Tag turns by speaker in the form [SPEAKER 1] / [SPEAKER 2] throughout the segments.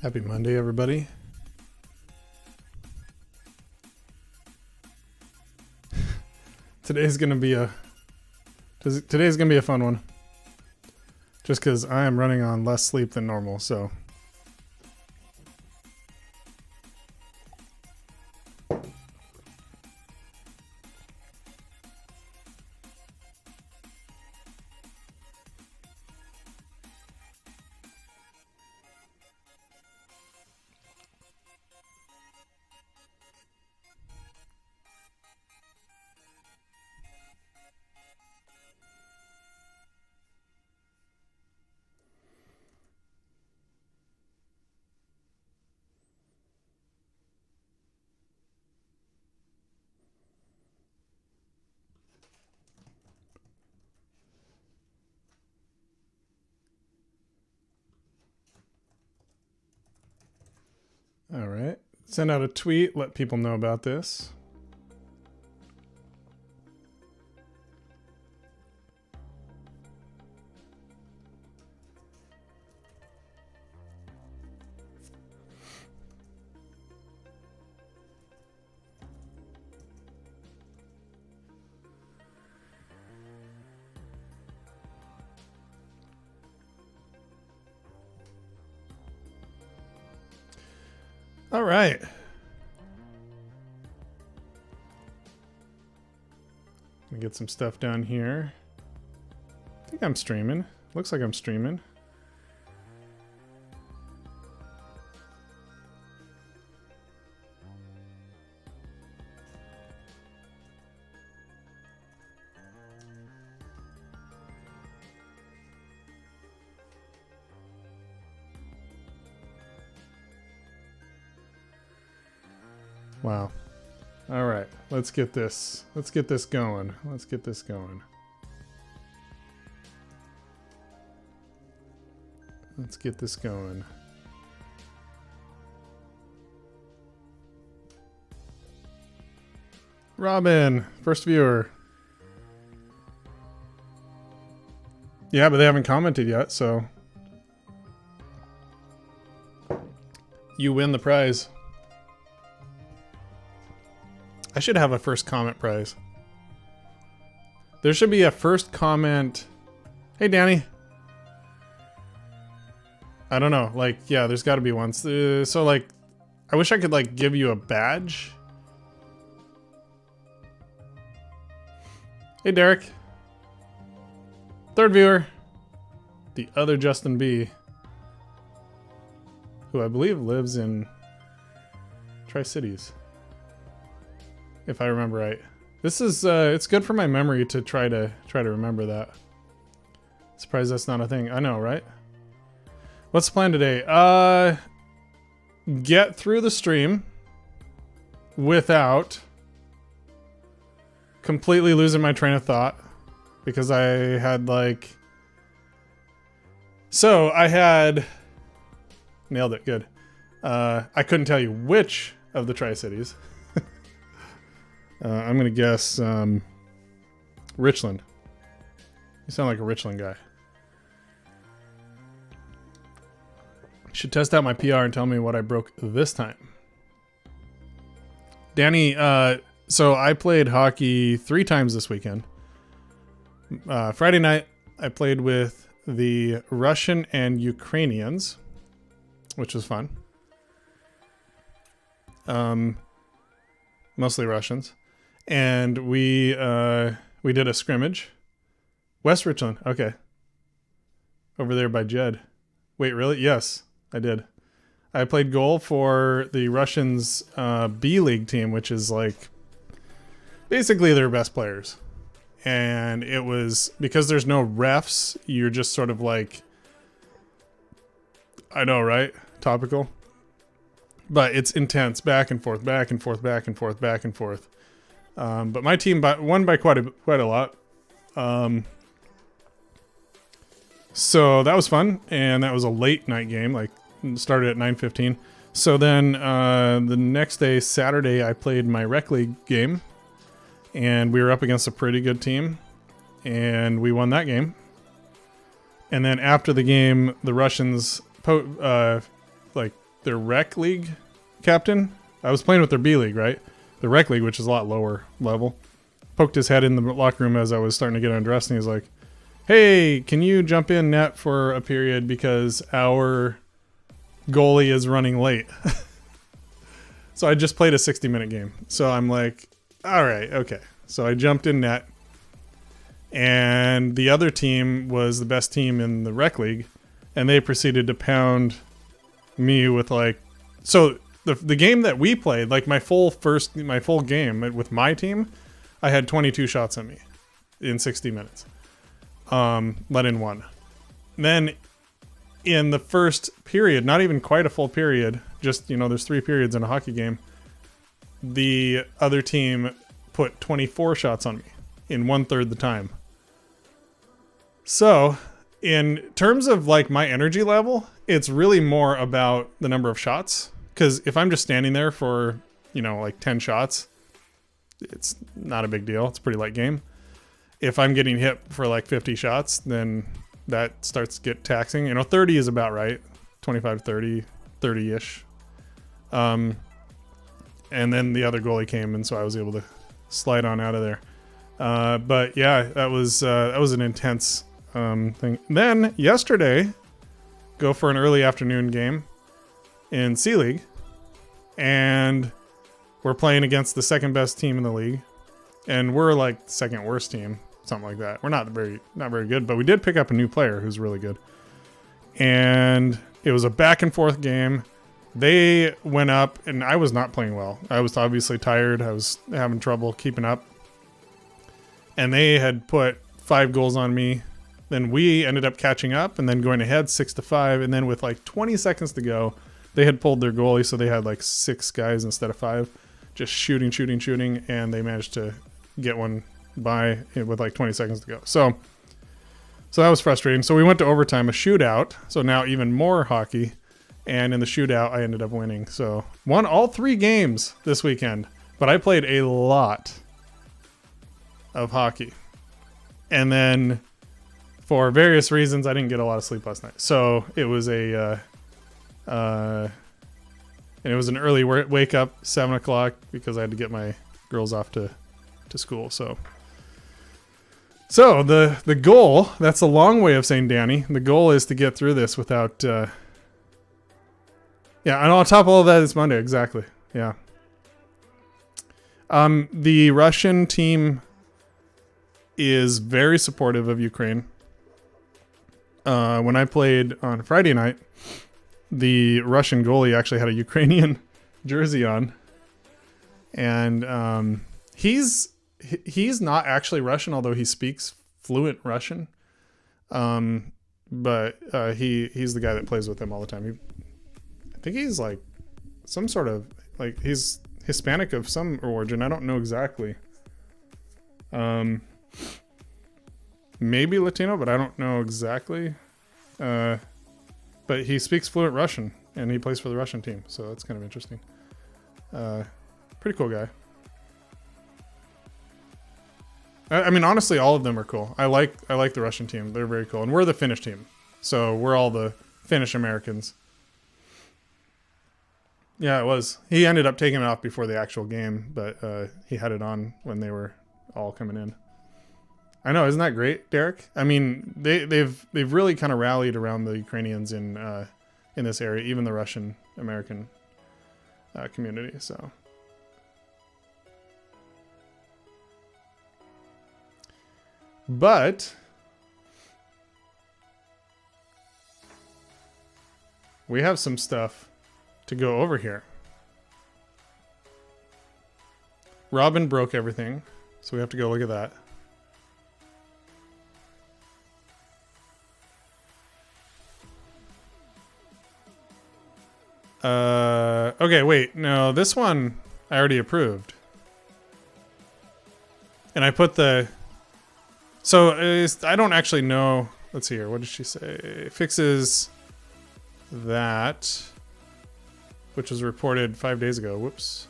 [SPEAKER 1] Happy Monday, everybody. Today's gonna be a fun one. Just because I am running on less sleep than normal, so. All right. Send out a tweet, let people know about this. All right. Let me get some stuff down here. I think I'm streaming. Looks like I'm streaming. Wow. All right, let's get this going. Let's get this going. Let's get this going. Robin, first viewer. Yeah, but they haven't commented yet, so you win the prize. I should have a first comment prize. There should be a first comment. Hey, Danny. I don't know. Like, yeah, there's got to be one. So, like, I wish I could, like, give you a badge. Hey, Derek. Third viewer. The other Justin B. Who I believe lives in Tri-Cities. If I remember right. This is it's good for my memory to try to remember that. Surprised that's not a thing. I know, right? What's the plan today? Get through the stream without completely losing my train of thought, because I had like nailed it. Good. I couldn't tell you which of the Tri-Cities. I'm going to guess Richland. You sound like a Richland guy. Should test out my PR and tell me what I broke this time. Danny, so I played hockey 3 times this weekend. Friday night, I played with the Russian and Ukrainians, which was fun. Mostly Russians. And we did a scrimmage. West Richland, okay. Over there by Jed. Wait, really? Yes, I did. I played goal for the Russians' B League team, which is like basically their best players. And it was, because there's no refs, you're just sort of like, I know, right? Topical. But it's intense, back and forth, back and forth, back and forth, back and forth. But my team won by quite a lot. So that was fun, and that was a late night game, like started at 9:15. So then the next day, Saturday, I played my rec league game, and we were up against a pretty good team, and we won that game. And then after the game, the Russians their rec league captain. I was playing with their B league, right? The rec league, which is a lot lower level. Poked his head in the locker room as I was starting to get undressed, and he's like, "Hey, can you jump in net for a period because our goalie is running late?" So I just played a 60-minute game. So I'm like, all right, okay. So I jumped in net, and the other team was the best team in the rec league, and they proceeded to pound me with like, so the game that we played, like my full game with my team, I had 22 shots on me in 60 minutes. Let in one. Then in the first period, not even quite a full period, just, there's 3 periods in a hockey game, the other team put 24 shots on me in 1/3 the time. So in terms of like my energy level, it's really more about the number of shots. Because if I'm just standing there for, like 10 shots, it's not a big deal. It's a pretty light game. If I'm getting hit for like 50 shots, then that starts to get taxing. 30 is about right. 25 to 30, 30-ish. And then the other goalie came, and so I was able to slide on out of there. But yeah, that was an intense thing. Then yesterday, go for an early afternoon game in C League, and we're playing against the second best team in the league, and we're like the second worst team, something like that. We're not very good, but we did pick up a new player who's really good, and it was a back and forth game. They went up, and I was not playing well. I was obviously tired. I was having trouble keeping up, and they had put 5 goals on me. Then we ended up catching up and then going ahead 6-5, and then with like 20 seconds to go, they had pulled their goalie, so they had like 6 guys instead of 5, just shooting, and they managed to get one by with like 20 seconds to go. So that was frustrating. So we went to overtime, a shootout, so now even more hockey, and in the shootout, I ended up winning. So won all 3 games this weekend, but I played a lot of hockey. And then for various reasons, I didn't get a lot of sleep last night. So it was and it was an early wake up, 7 o'clock, because I had to get my girls off to school. So the goal, that's a long way of saying, Danny, the goal is to get through this without, yeah, and on top of all of that, it's Monday. Exactly. Yeah. The Russian team is very supportive of Ukraine. When I played on Friday night, the Russian goalie actually had a Ukrainian jersey on, and he's not actually Russian, although he speaks fluent Russian. But he's the guy that plays with him all the time. I think he's like some sort of like he's Hispanic of some origin. I don't know exactly. Maybe Latino, but I don't know exactly. But he speaks fluent Russian, and he plays for the Russian team, so that's kind of interesting. Pretty cool guy. I mean, honestly, all of them are cool. I like the Russian team. They're very cool, and we're the Finnish team, so we're all the Finnish Americans. Yeah, it was. He ended up taking it off before the actual game, but he had it on when they were all coming in. I know, isn't that great, Derek? I mean, they've really kind of rallied around the Ukrainians in this area, even the Russian American community. So, but we have some stuff to go over here. Robin broke everything, so we have to go look at that. Okay, wait. No, this one I already approved. And I put the... So, I don't actually know... Let's see here. What did she say? Fixes that, which was reported 5 days ago. Whoops.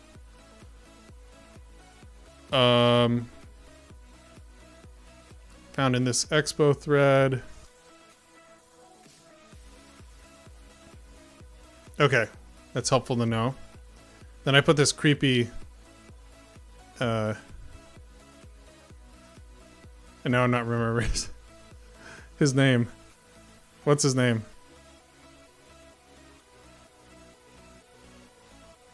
[SPEAKER 1] Found in this Expo thread. Okay. That's helpful to know. Then I put this creepy... and now I'm not remembering his name. What's his name?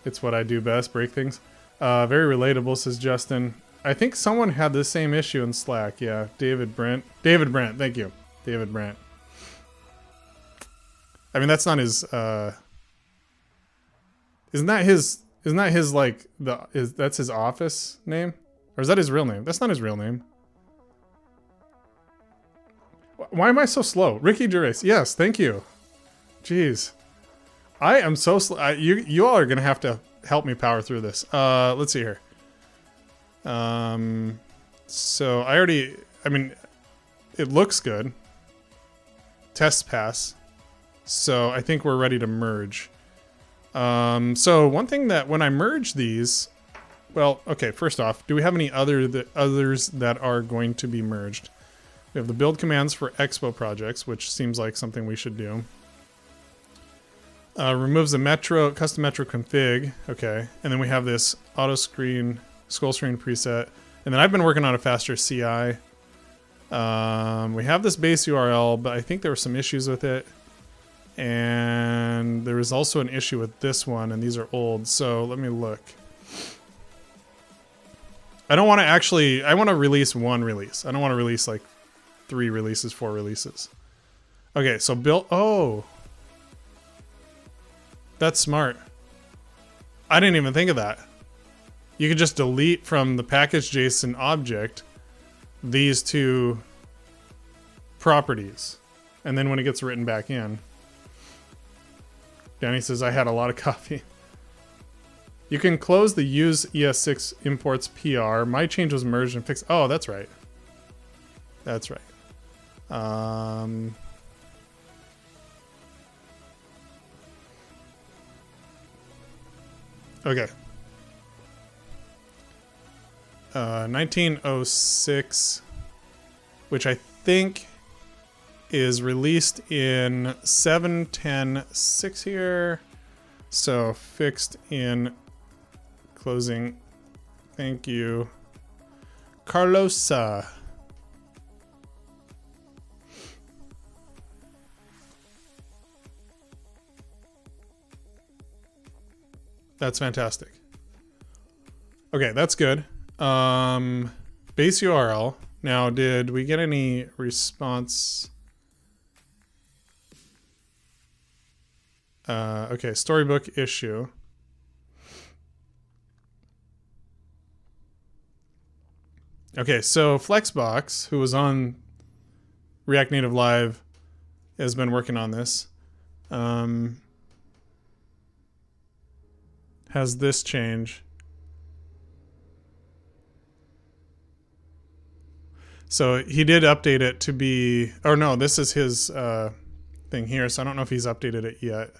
[SPEAKER 1] It's what I do best, break things. Very relatable, says Justin. I think someone had the same issue in Slack. Yeah, David Brandt. David Brandt, thank you. David Brandt. I mean, that's not his, isn't that his, like, that's his office name? Or is that his real name? That's not his real name. Why am I so slow? Ricky Gervais. Yes, thank you. Jeez. I am so slow. You all are going to have to help me power through this. Let's see here. So I mean, it looks good. Test pass. So I think we're ready to merge. So one thing that when I merge these, well, okay, first off, do we have any others that are going to be merged? We have the build commands for Expo projects, which seems like something we should do. Removes the custom metro config. Okay. And then we have this auto screen, scroll screen preset. And then I've been working on a faster CI. We have this base URL, but I think there were some issues with it. And there was also an issue with this one, and these are old. So let me look. I don't want to actually, I want to release one release. I don't want to release like 3 releases, 4 releases. Okay, so oh. That's smart. I didn't even think of that. You could just delete from the package.json object these 2 properties. And then when it gets written back in. Danny says, I had a lot of coffee. You can close the use ES6 imports PR. My change was merged and fixed. Oh, that's right. That's right. Okay. 1906, which I think is released in 7.10.6 here. So fixed in closing. Thank you, Carlosa. That's fantastic. Okay, that's good. Base URL. Now, did we get any response? Okay, storybook issue. Okay, so Flexbox, who was on React Native Live, has been working on this. Has this change. So he did update it to be, or no, this is his thing here, so I don't know if he's updated it yet.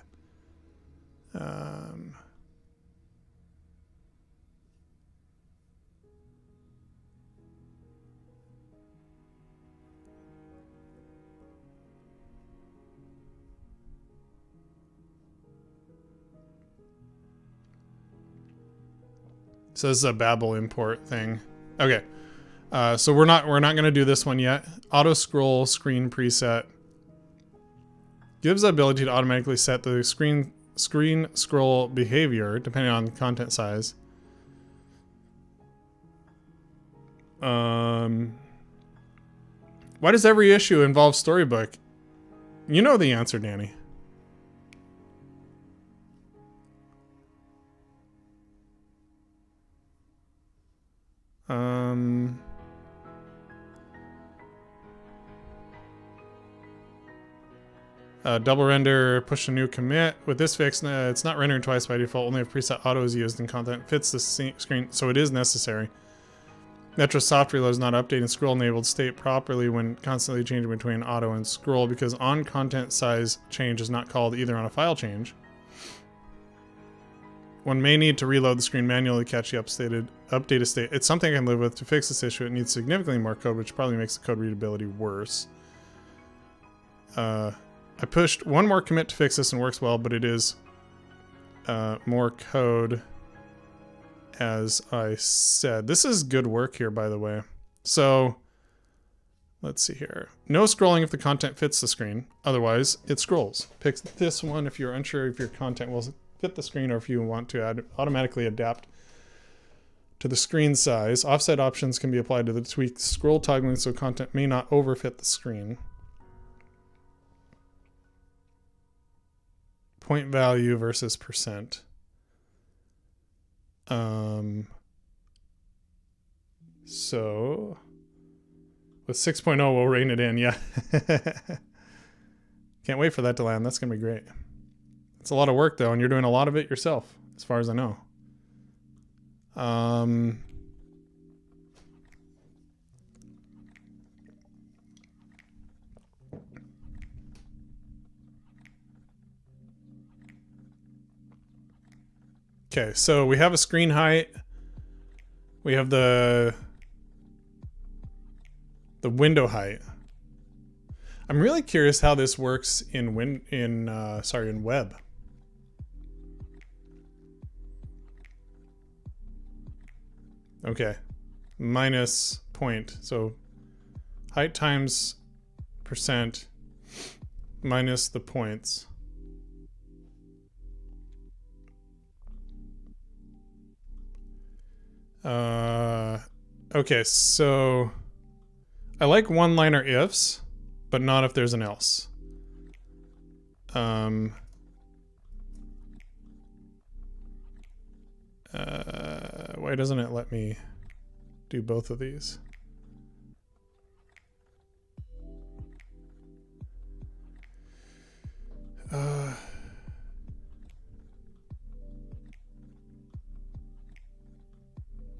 [SPEAKER 1] So this is a Babel import thing. Okay. So we're not gonna do this one yet. Auto scroll screen preset gives the ability to automatically set the screen scroll behavior depending on content size. Why does every issue involve Storybook? You know the answer, Danny. Double render, push a new commit. With this fix, it's not rendering twice by default. Only if preset auto is used and content fits the screen, so it is necessary. Metro soft reload is not updating scroll enabled state properly when constantly changing between auto and scroll because on content size change is not called either on a file change. One may need to reload the screen manually to catch the updated state. It's something I can live with. To fix this issue, it needs significantly more code, which probably makes the code readability worse. I pushed one more commit to fix this and works well, but it is more code as I said. This is good work here, by the way. So let's see here. No scrolling if the content fits the screen. Otherwise, it scrolls. Pick this one if you're unsure if your content will fit the screen or if you want to automatically adapt to the screen size. Offset options can be applied to the tweak scroll toggling so content may not overfit the screen. Point value versus percent. So with 6.0, we'll rein it in. Yeah. Can't wait for that to land. That's going to be great. It's a lot of work though, and you're doing a lot of it yourself, as far as I know. Okay, so we have a screen height. We have the window height. I'm really curious how this works in web. Okay, minus point. So height times percent minus the points. Okay, so I like one-liner ifs, but not if there's an else. Why doesn't it let me do both of these?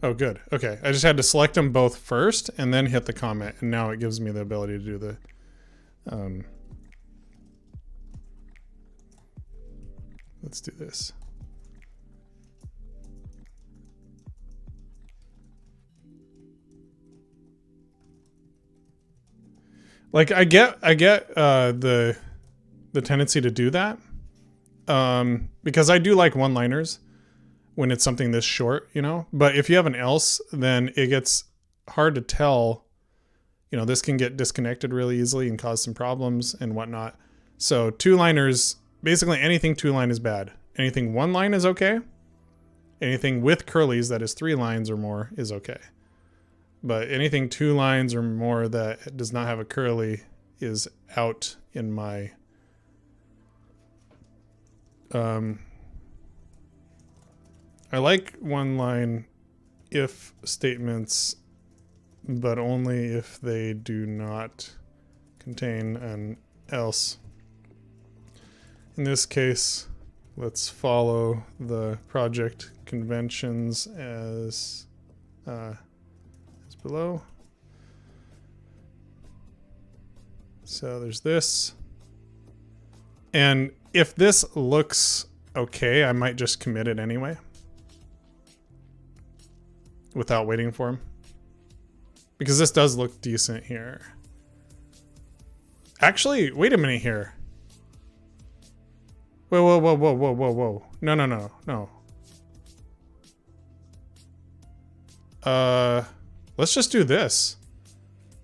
[SPEAKER 1] Oh, good. Okay, I just had to select them both first and then hit the comment, and now it gives me the ability to do the let's do this. Like I get the tendency to do that because I do like one-liners when it's something this short, you know. But if you have an else, then it gets hard to tell. You know, this can get disconnected really easily and cause some problems and whatnot. So two-liners, basically anything two-line is bad. Anything one-line is okay. Anything with curlies that is 3 lines or more is okay. But anything 2 lines or more that does not have a curly is out in my I like one-line if statements, but only if they do not contain an else. In this case, let's follow the project conventions as below. So there's this. And if this looks okay, I might just commit it anyway without waiting for him. Because this does look decent here. Actually, wait a minute here. Whoa, whoa, whoa, whoa, whoa, whoa, whoa. No, no, no, no. Let's just do this.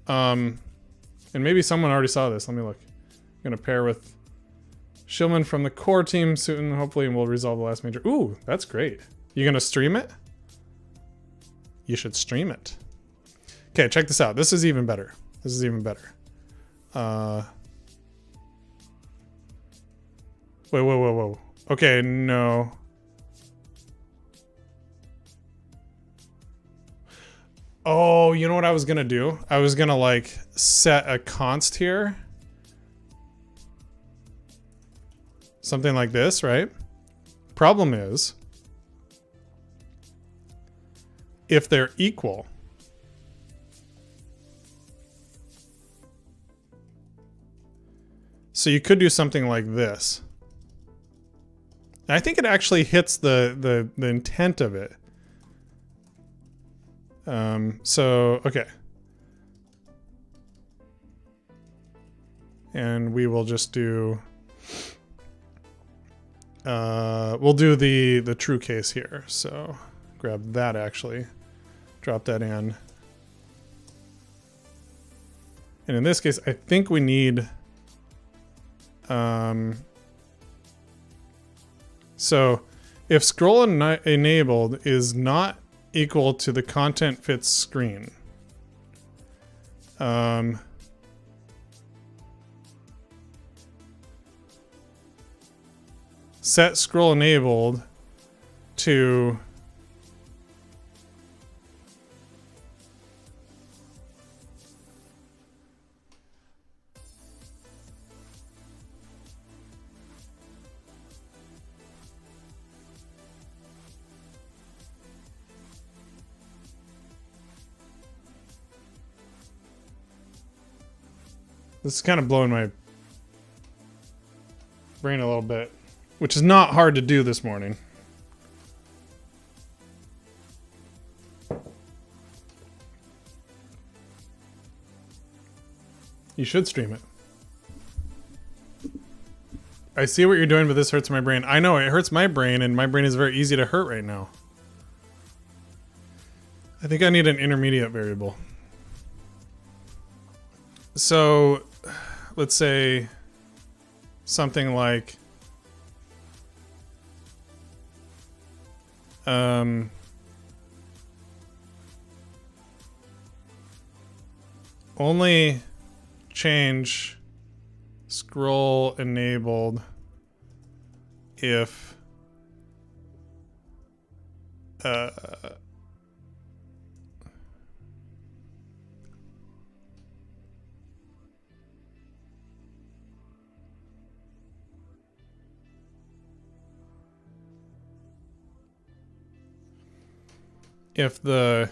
[SPEAKER 1] And maybe someone already saw this. Let me look. I'm gonna pair with Shillman from the core team soon, hopefully, and we'll resolve the last major. Ooh, that's great. You gonna stream it? You should stream it. Okay, check this out. This is even better. This is even better. Wait, whoa, whoa, whoa. Okay, no. Oh, you know what I was gonna do? I was gonna like set a const here. Something like this, right? Problem is, if they're equal, so you could do something like this. And I think it actually hits the intent of it. So, okay. And we will just do We'll do the true case here. So grab that actually, drop that in. And in this case, I think we need, so if scroll enabled is not equal to the content fits screen, set scroll enabled to this is kind of blowing my brain a little bit, which is not hard to do this morning. You should stream it. I see what you're doing, but this hurts my brain. I know, it hurts my brain, and my brain is very easy to hurt right now. I think I need an intermediate variable. So, let's say something like only change scroll enabled if if the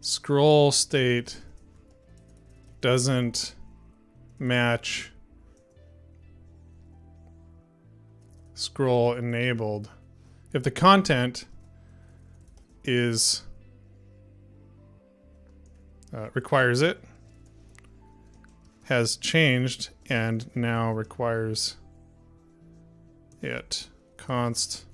[SPEAKER 1] scroll state doesn't match scroll enabled, if the content is requires it, has changed and now requires it, const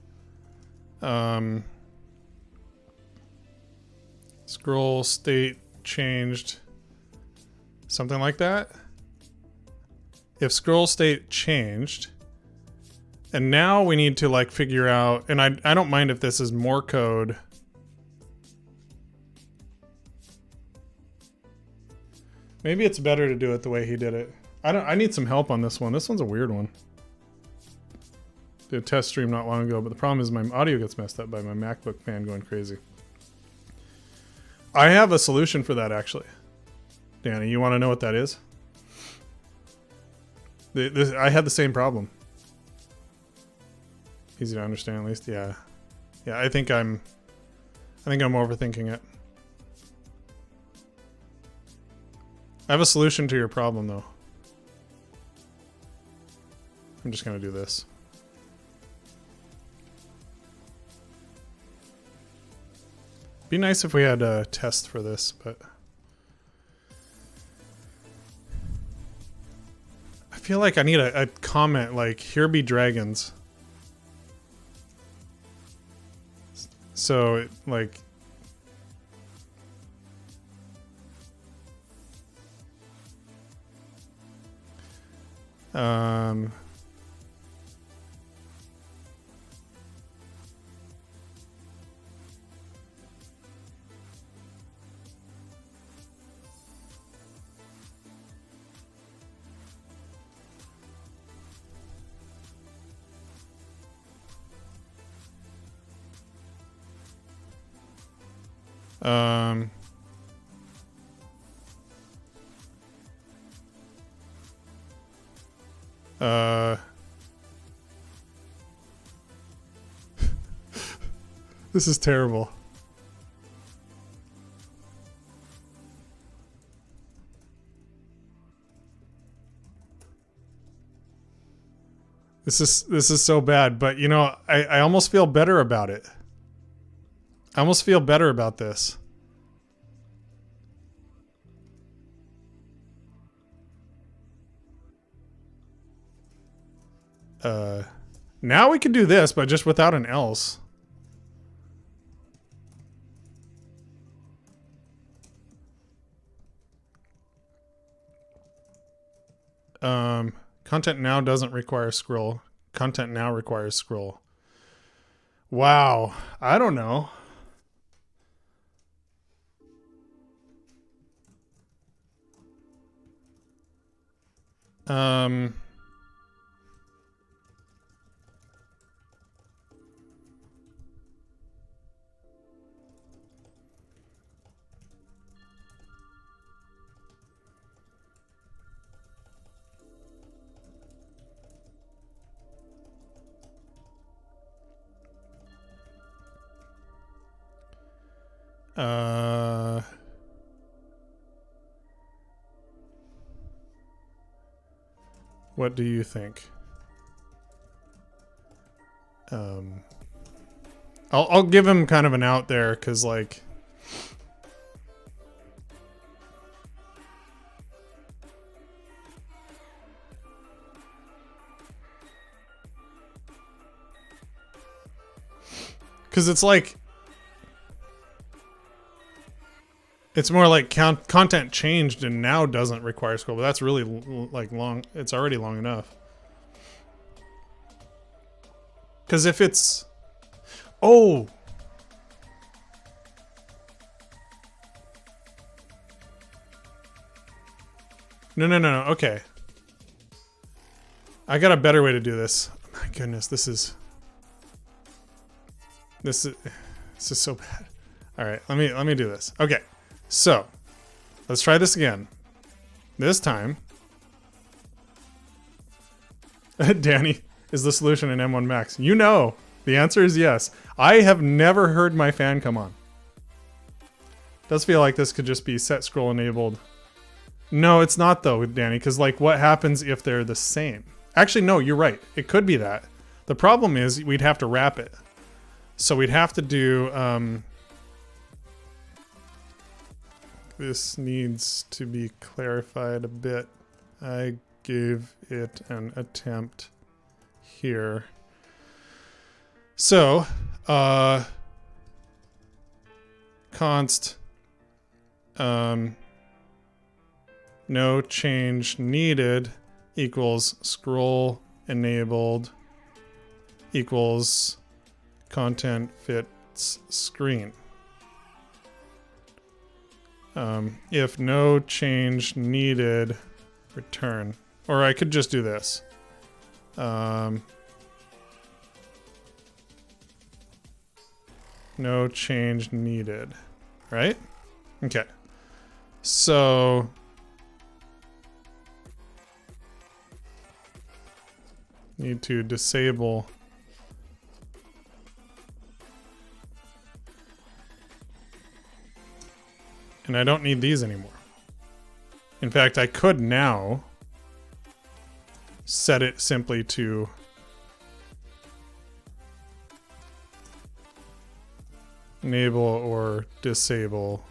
[SPEAKER 1] scroll state changed, something like that. If scroll state changed, and now we need to like figure out, and I don't mind if this is more code. Maybe it's better to do it the way he did it. I need some help on this one. This one's a weird one. Did a test stream not long ago, but the problem is my audio gets messed up by my MacBook fan going crazy. I have a solution for that actually. Danny, you want to know what that is? I had the same problem. Easy to understand at least, yeah. Yeah, I think I'm overthinking it. I have a solution to your problem though. I'm just gonna do this. Be nice if we had a test for this, but I feel like I need a comment like, here be dragons. So, like, this is terrible. This is so bad, but you know, I almost feel better about it. I almost feel better about this. Now we can do this, but just without an else. Content now doesn't require scroll. Content now requires scroll. Wow. I don't know. What do you think? I'll give him kind of an out there, because like it's like it's more like content changed and now doesn't require scroll, but that's really like long. It's already long enough. Because if it's... Oh! No. Okay. I got a better way to do this. Oh my goodness, this is so bad. All right, let me do this. Okay. So, let's try this again. This time, Danny, is the solution in M1 Max? You know, the answer is yes. I have never heard my fan come on. Does feel like this could just be set scroll enabled. No, it's not though, Danny, because like what happens if they're the same? Actually, no, you're right. It could be that. The problem is we'd have to wrap it. So we'd have to do... this needs to be clarified a bit. I gave it an attempt here. So, const no change needed equals scroll enabled equals content fits screen. If no change needed, return. Or I could just do this. No change needed, right? Okay. So need to disable and I don't need these anymore. In fact, I could now set it simply to enable or disable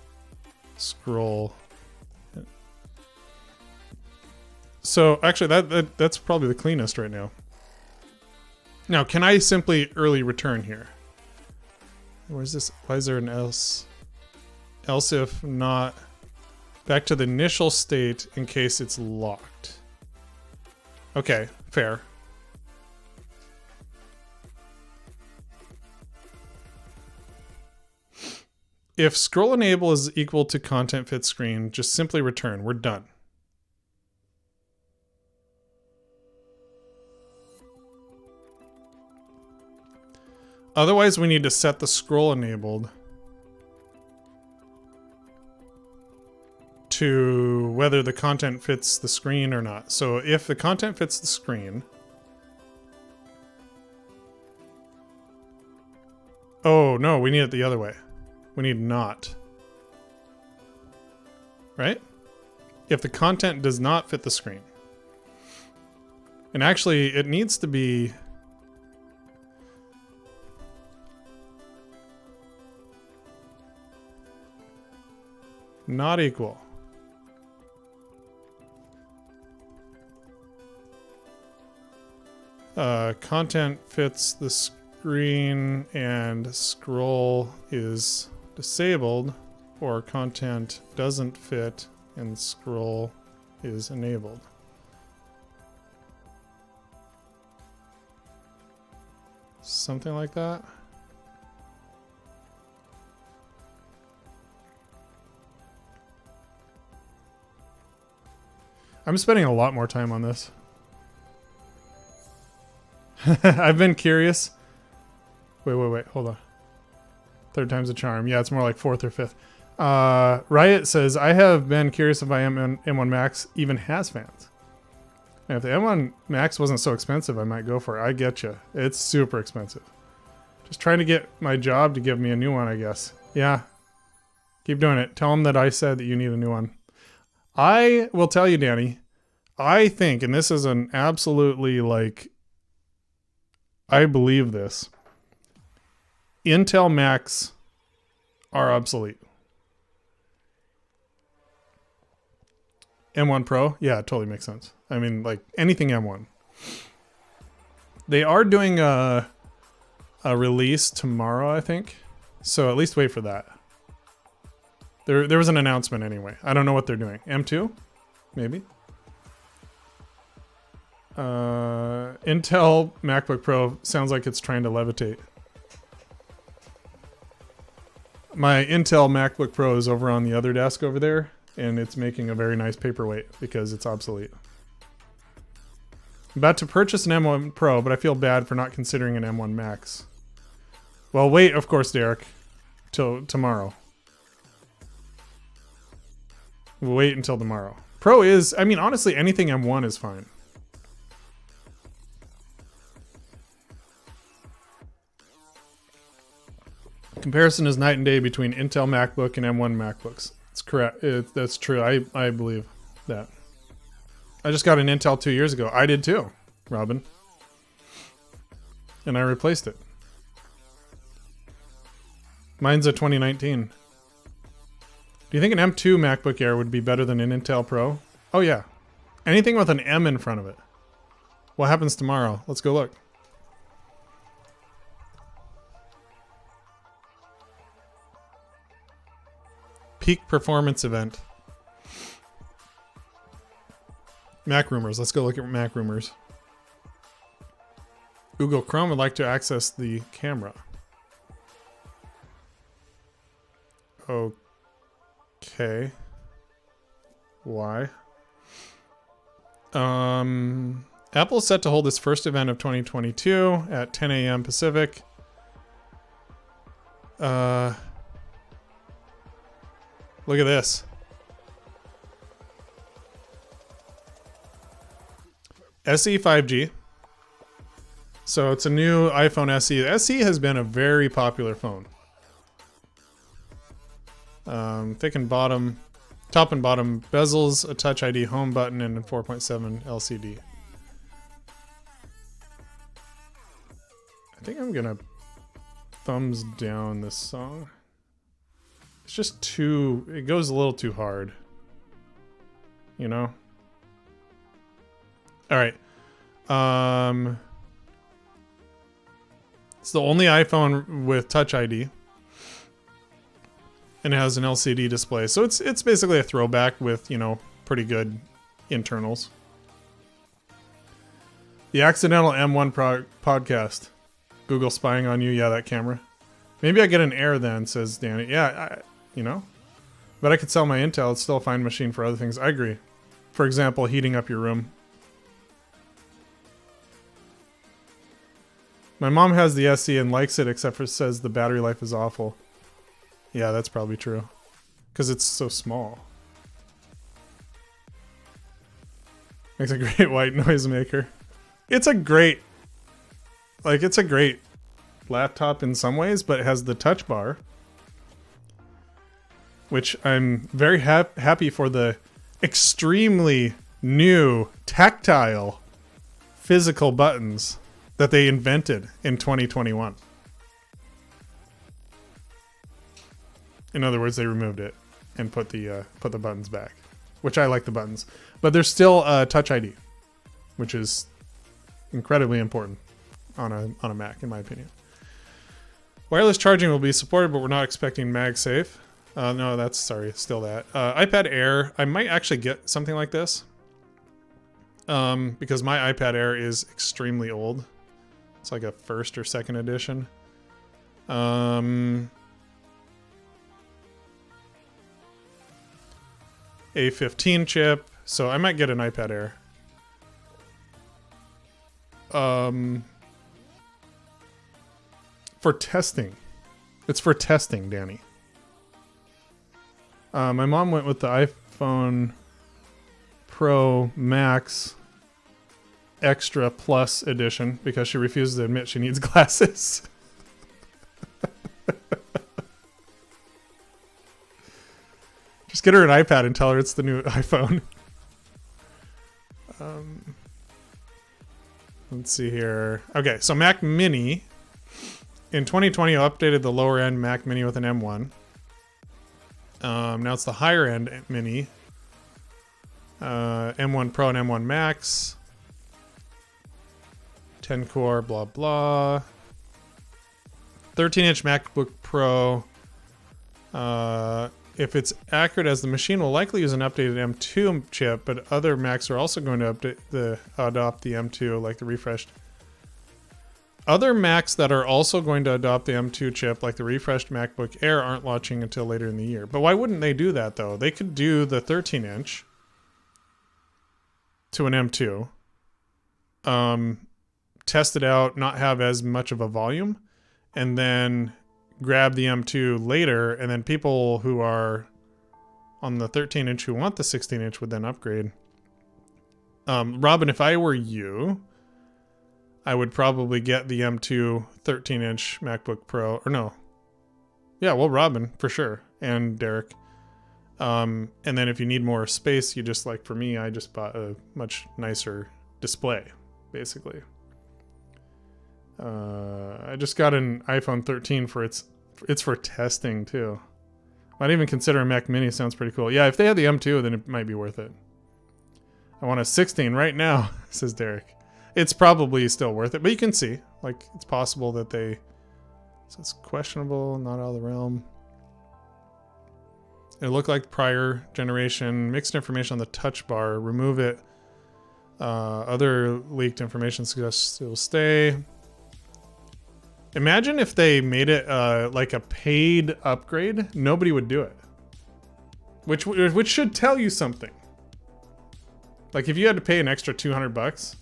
[SPEAKER 1] scroll. So actually that's probably the cleanest right now. Now, can I simply early return here? Where's this? Why is there an else? Else if not, back to the initial state in case it's locked. Okay, fair. If scroll enable is equal to content fit screen, just simply return. We're done. Otherwise, we need to set the scroll enabled to whether the content fits the screen or not. So if the content fits the screen... Oh, no, we need it the other way. We need not. Right? If the content does not fit the screen. And actually, it needs to be... not equal. Content fits the screen and scroll is disabled, or content doesn't fit and scroll is enabled. Something like that. I'm spending a lot more time on this. I've been curious. Wait, hold on. Third time's a charm. Yeah, it's more like fourth or fifth. Riot says, I have been curious if M1 Max even has fans. And if the M1 Max wasn't so expensive, I might go for it. I get you. It's super expensive. Just trying to get my job to give me a new one, I guess. Yeah. Keep doing it. Tell them that I said that you need a new one. I will tell you, Danny, I think, and this is an absolutely, like, I believe this, Intel Macs are obsolete. M1 Pro? Yeah, it totally makes sense. I mean, like, anything M1. They are doing a release tomorrow, I think. So at least wait for that. There was an announcement anyway. I don't know what they're doing. M2? Maybe? Intel MacBook Pro sounds like it's trying to levitate. My Intel MacBook Pro is over on the other desk over there, and it's making a very nice paperweight because it's obsolete. I'm about to purchase an M1 Pro, but I feel bad for not considering an M1 Max. Well, wait, of course, Derek, till tomorrow. We'll wait until tomorrow. Pro is, I mean, honestly, anything M1 is fine. Comparison is night and day between Intel MacBook and M1 MacBooks. It's correct. That's true. I believe that. I just got an Intel 2 years ago. I did too, Robin. And I replaced it. Mine's a 2019. Do you think an M2 MacBook Air would be better than an Intel Pro? Oh yeah. Anything with an M in front of it. What happens tomorrow? Let's go look. Peak performance event. Mac rumors. Let's go look at Mac rumors. Google Chrome would like to access the camera. Okay. Why? Apple is set to hold its first event of 2022 at 10 a.m. Pacific. Look at this. SE 5G. So it's a new iPhone SE. The SE has been a very popular phone. Thick and bottom, top and bottom bezels, a Touch ID home button, and a 4.7 LCD. I think I'm gonna thumbs down this song. It's just too, it goes a little too hard. You know? Alright. It's the only iPhone with Touch ID. And it has an LCD display. So it's basically a throwback with, you know, pretty good internals. The accidental M1 podcast. Google spying on you. Yeah, that camera. Maybe I get an Air then, says Danny. Yeah, you know. But I could sell my Intel. It's still a fine machine for other things. I agree. For example, heating up your room. My mom has the SE and likes it, except for says the battery life is awful. Yeah, that's probably true. Because it's so small. Makes a great white noise maker. It's a great... Like, it's a great laptop in some ways, but it has the touch bar. Which I'm very happy for the extremely new tactile physical buttons that they invented in 2021. In other words, they removed it and put the buttons back, which I like the buttons, but there's still Touch ID, which is incredibly important on a Mac, in my opinion. Wireless charging will be supported, but we're not expecting MagSafe. No, that's, sorry, still that. iPad Air, I might actually get something like this. Because my iPad Air is extremely old. It's like a first or second edition. A15 chip, so I might get an iPad Air. For testing. It's for testing, Danny. My mom went with the iPhone Pro Max Extra Plus edition because she refuses to admit she needs glasses. Just get her an iPad and tell her it's the new iPhone. Let's see here. Okay, so Mac Mini. In 2020, I updated the lower end Mac Mini with an M1. Now it's the higher end Mini. M1 Pro and M1 Max. 10 core, blah, blah. 13-inch MacBook Pro. If it's accurate, as the machine will likely use an updated M2 chip, but other Macs are also going to adopt the M2, like the refreshed. Other Macs that are also going to adopt the M2 chip, like the refreshed MacBook Air, aren't launching until later in the year. But why wouldn't they do that, though? They could do the 13-inch to an M2, test it out, not have as much of a volume, and then grab the M2 later, and then people who are on the 13-inch who want the 16-inch would then upgrade. Robin, if I were you, I would probably get the M2 13-inch MacBook Pro, or no. Yeah, well, Robin, for sure, and Derek. And then if you need more space, you just, like for me, I just bought a much nicer display, basically. I just got an iPhone 13 for it's for testing too. Might even consider a Mac Mini. Sounds pretty cool. Yeah, if they had the M2, then it might be worth it. I want a 16 right now, says Derek. It's probably still worth it, but you can see, like, it's possible that they. So it's questionable, not out of the realm. It looked like prior generation. Mixed information on the touch bar. Remove it. Other leaked information suggests it will stay. Imagine if they made it like a paid upgrade. Nobody would do it. Which should tell you something. Like if you had to pay an extra $200.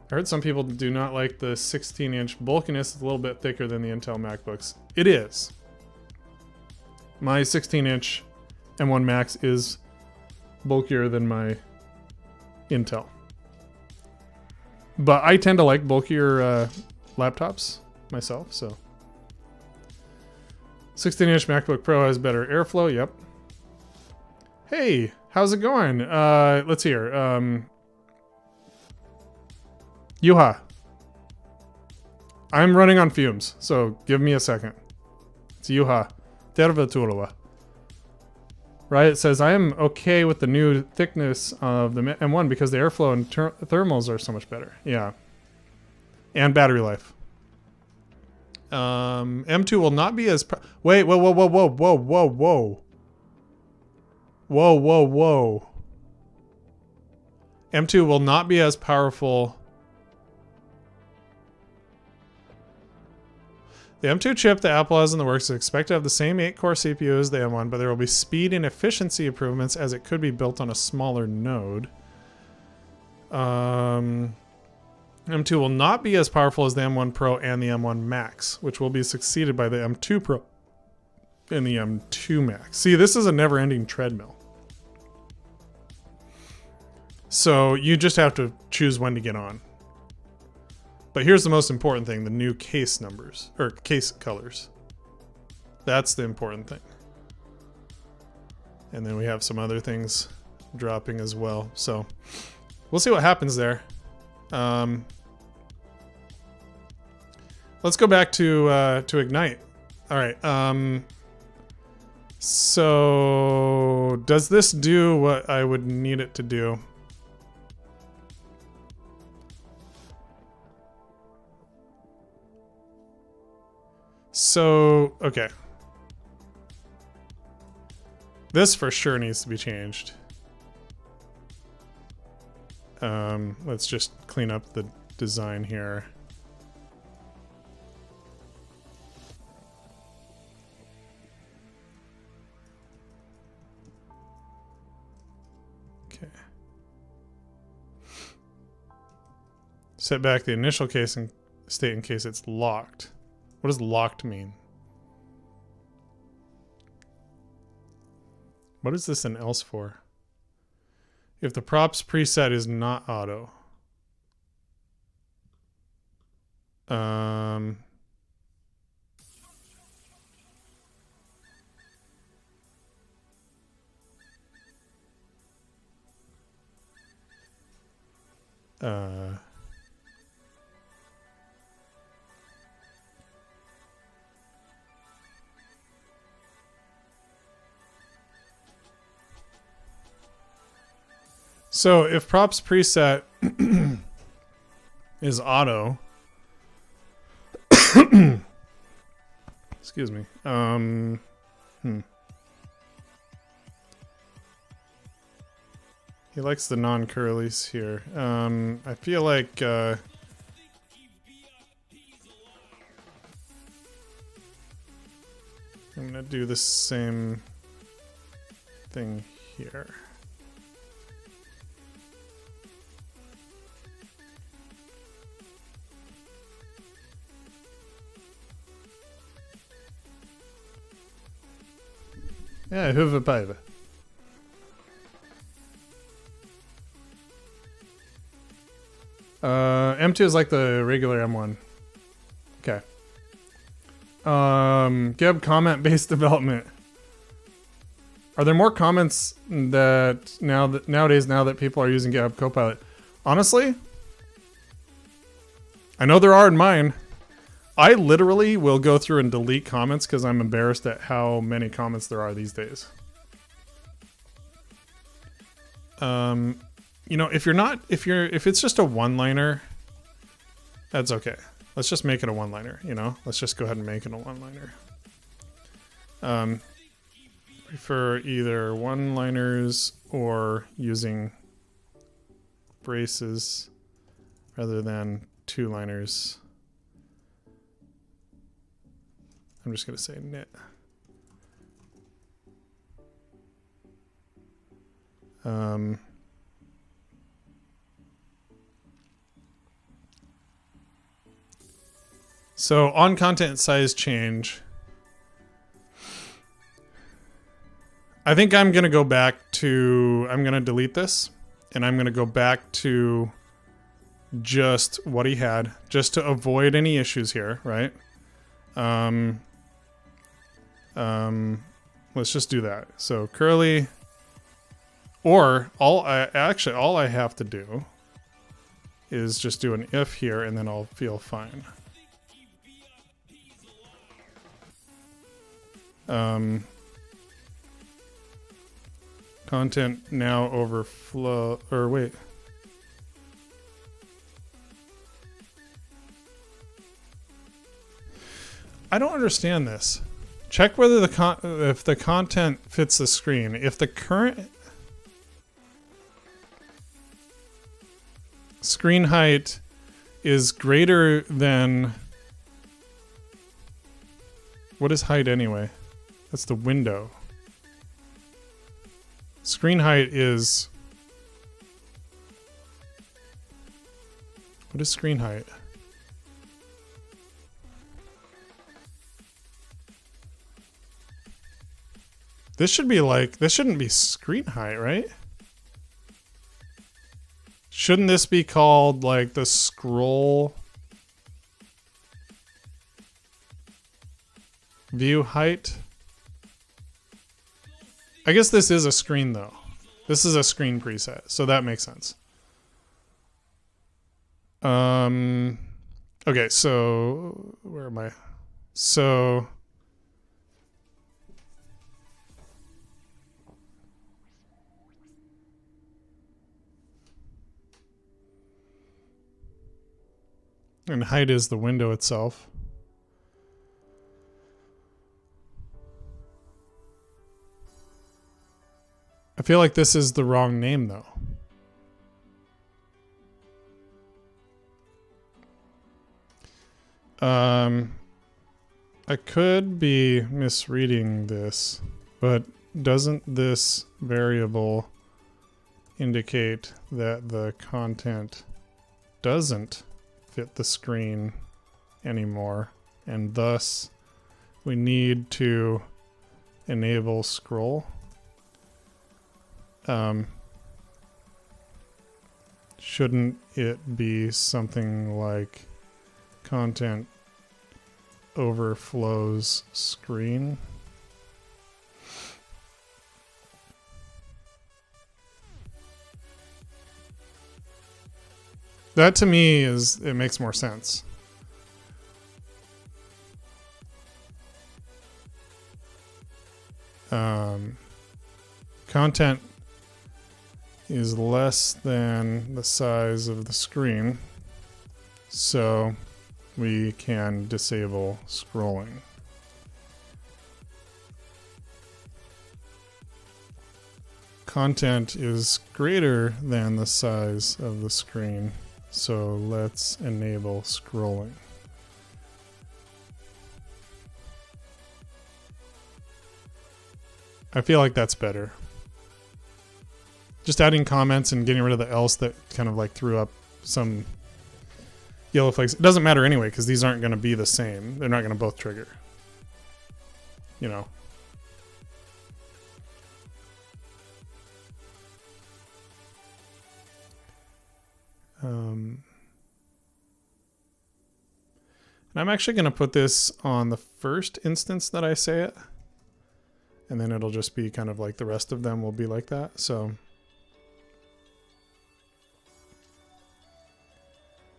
[SPEAKER 1] I heard some people do not like the 16-inch bulkiness. It's a little bit thicker than the Intel MacBooks. It is. My 16-inch M1 Max is bulkier than my Intel. But I tend to like bulkier laptops myself, so. 16-inch MacBook Pro has better airflow, yep. Hey, how's it going? Let's hear. Yuha. I'm running on fumes, so give me a second. It's Yuha. Tervetuloa. Riot says, I am okay with the new thickness of the M1 because the airflow and thermals are so much better. Yeah. And battery life. M2 will not be as... Wait, whoa, whoa, whoa, whoa, whoa, whoa, whoa. Whoa, whoa, whoa. M2 will not be as powerful... The M2 chip that Apple has in the works is expected to have the same 8-core CPU as the M1, but there will be speed and efficiency improvements as it could be built on a smaller node. M2 will not be as powerful as the M1 Pro and the M1 Max, which will be succeeded by the M2 Pro and the M2 Max. See, this is a never-ending treadmill. So you just have to choose when to get on. But here's the most important thing, the new case numbers, or case colors. That's the important thing. And then we have some other things dropping as well. So we'll see what happens there. Let's go back to Ignite. All right. So does this do what I would need it to do? so, okay. This for sure needs to be changed. Let's just clean up the design here. Okay. Set back the initial case and state in case it's locked. What does locked mean? What is this an else for? If the props preset is not auto. So if props preset is auto, excuse me. He likes the non-curlies here. I feel like I'm gonna do the same thing here. Ja, huvudpijpen. M2 is like the regular M1. Okay. Gib, comment-based development. Are there more comments that nowadays that people are using GitHub Copilot? Honestly, I know there are in mine. I literally will go through and delete comments because I'm embarrassed at how many comments there are these days. You know, if it's just a one-liner, that's okay. Let's just make it a one-liner, you know? Let's just go ahead and make it a one-liner. Prefer either one-liners or using braces rather than two-liners. I'm just going to say knit. So on content size change, I think I'm going to go back to, I'm going to delete this and I'm going to go back to just what he had just to avoid any issues here, right? Let's just do that. So curly, or all I have to do is just do an if here and then I'll feel fine. Content now overflow, or wait. I don't understand this. Check whether if the content fits the screen. If the current screen height is greater than, what is height anyway? That's the window. Screen height is, what is screen height? This should be like, this shouldn't be screen height, right? Shouldn't this be called like the scroll view height? I guess this is a screen though. This is a screen preset, so that makes sense. Okay, so where am I? So and height is the window itself. feel like this is the wrong name though. I could be misreading this, but doesn't this variable indicate that the content doesn't fit the screen anymore, and thus we need to enable scroll? Shouldn't it be something like content overflows screen? That to me it makes more sense. Content is less than the size of the screen, so we can disable scrolling. Content is greater than the size of the screen, so let's enable scrolling. I feel like that's better. Just adding comments and getting rid of the else that kind of like threw up some yellow flags. It doesn't matter anyway, because these aren't going to be the same. They're not going to both trigger. You know. And I'm actually going to put this on the first instance that I say it. And then it'll just be kind of like the rest of them will be like that. So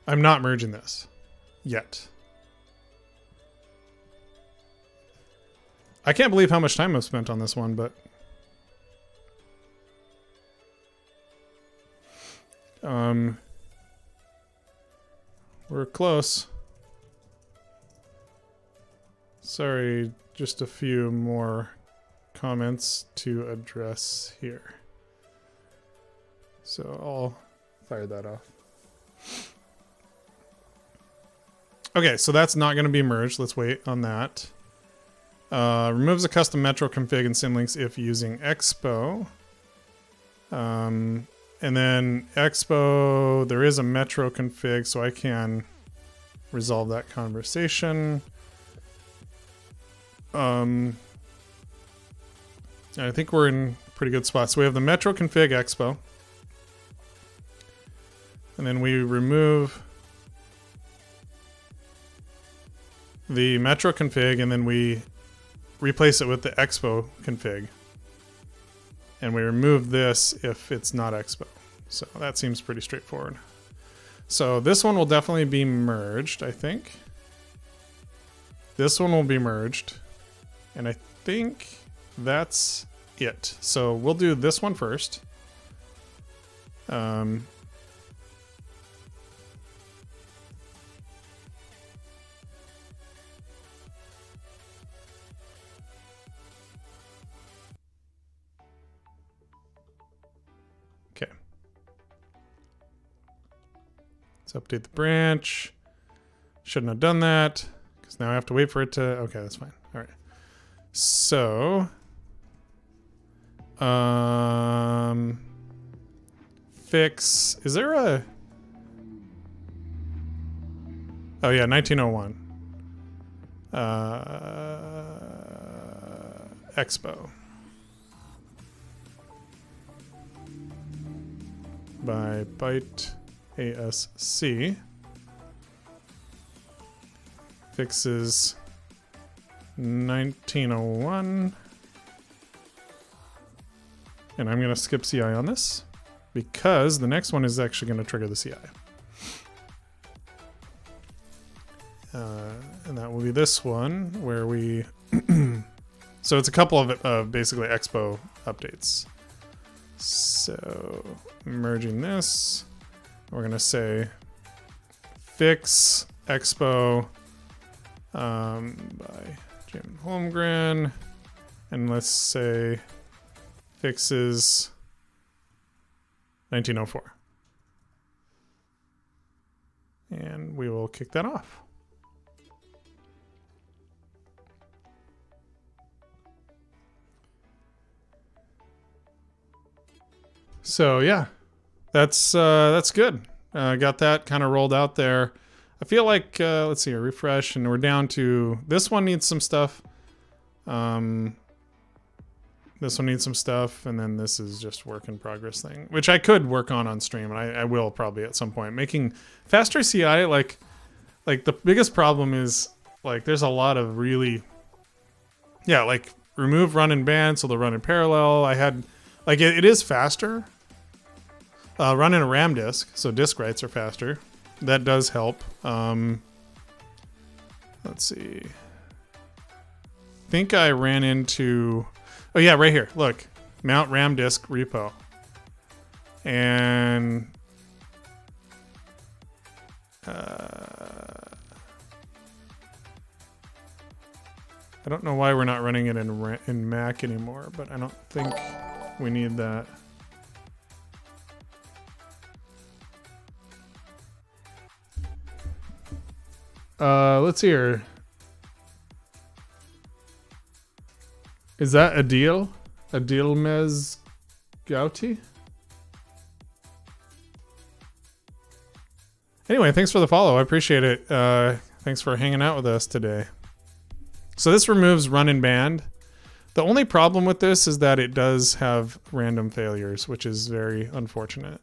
[SPEAKER 1] I'm not merging this yet. I can't believe how much time I've spent on this one, but we're close. Sorry, just a few more comments to address here. So I'll fire that off. Okay, so that's not going to be merged. Let's wait on that. Removes a custom metro config and symlinks if using Expo. And then Expo, there is a metro config, so I can resolve that conversation. I think we're in a pretty good spot. So we have the metro config Expo. And then we remove the metro config, and then we replace it with the Expo config. And we remove this if it's not Expo. So that seems pretty straightforward. So this one will definitely be merged, I think. This one will be merged. And I think that's it. So we'll do this one first. Okay. Let's update the branch. Shouldn't have done that because now I have to wait for it to... Okay, that's fine. All right. So... fix... Is there a... Oh yeah, 1901. Expo. By Byte ASC. Fixes 1901. And I'm going to skip CI on this because the next one is actually going to trigger the CI. And that will be this one where we... So it's a couple of basically Expo updates. So merging this, we're going to say fix Expo by Jamon Holmgren. And let's say fixes 1904. And we will kick that off. So yeah, that's good. Got that kind of rolled out there. I feel like let's see, a refresh, and we're down to this one needs some stuff. This one needs some stuff, and then this is just work in progress thing, which I could work on stream, and I will probably at some point. Making faster CI, like the biggest problem is like there's a lot of really, yeah, like remove run and band so they'll run in parallel. I had like it is faster. Run in a RAM disk, so disk writes are faster. That does help. Let's see. I think I ran into... Oh yeah, right here. Look. Mount RAM disk repo. And... I don't know why we're not running it in Mac anymore, but I don't think we need that. Let's see here. Is that Adil? Adil Mezgouti? Anyway, thanks for the follow. I appreciate it. Thanks for hanging out with us today. So this removes run and band. The only problem with this is that it does have random failures, which is very unfortunate.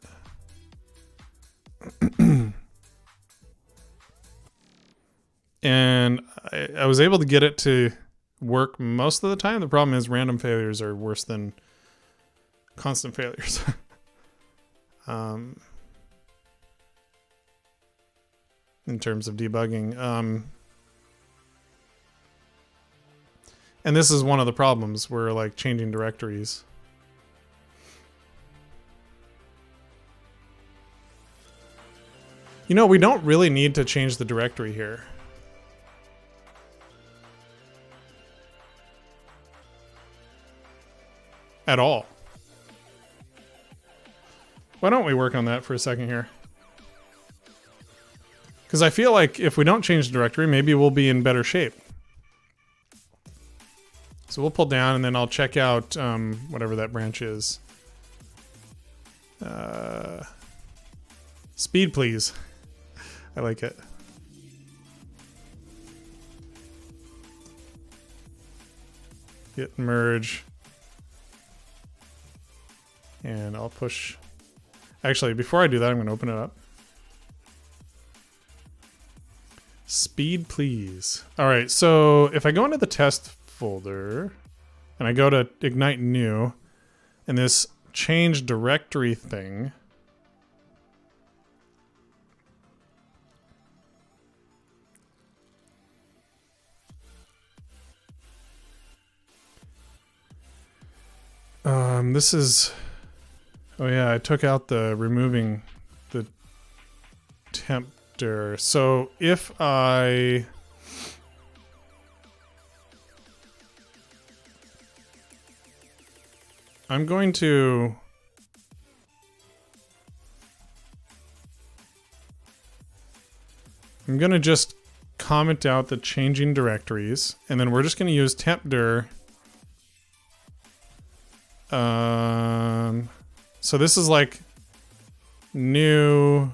[SPEAKER 1] And I was able to get it to work most of the time. The problem is random failures are worse than constant failures. In terms of debugging. And this is one of the problems. We're like changing directories. You know, we don't really need to change the directory here. At all. Why don't we work on that for a second here? Because I feel like if we don't change the directory, maybe we'll be in better shape. So we'll pull down and then I'll check out whatever that branch is. Speed, please. I like it. Git merge. And I'll push... Actually, before I do that, I'm going to open it up. Speed, please. All right, so if I go into the test folder, and I go to Ignite New, and this change directory thing... this is... Oh yeah, I took out the removing the tempter. So if I'm going to just comment out the changing directories, and then we're just going to use tempdir. So this is like new.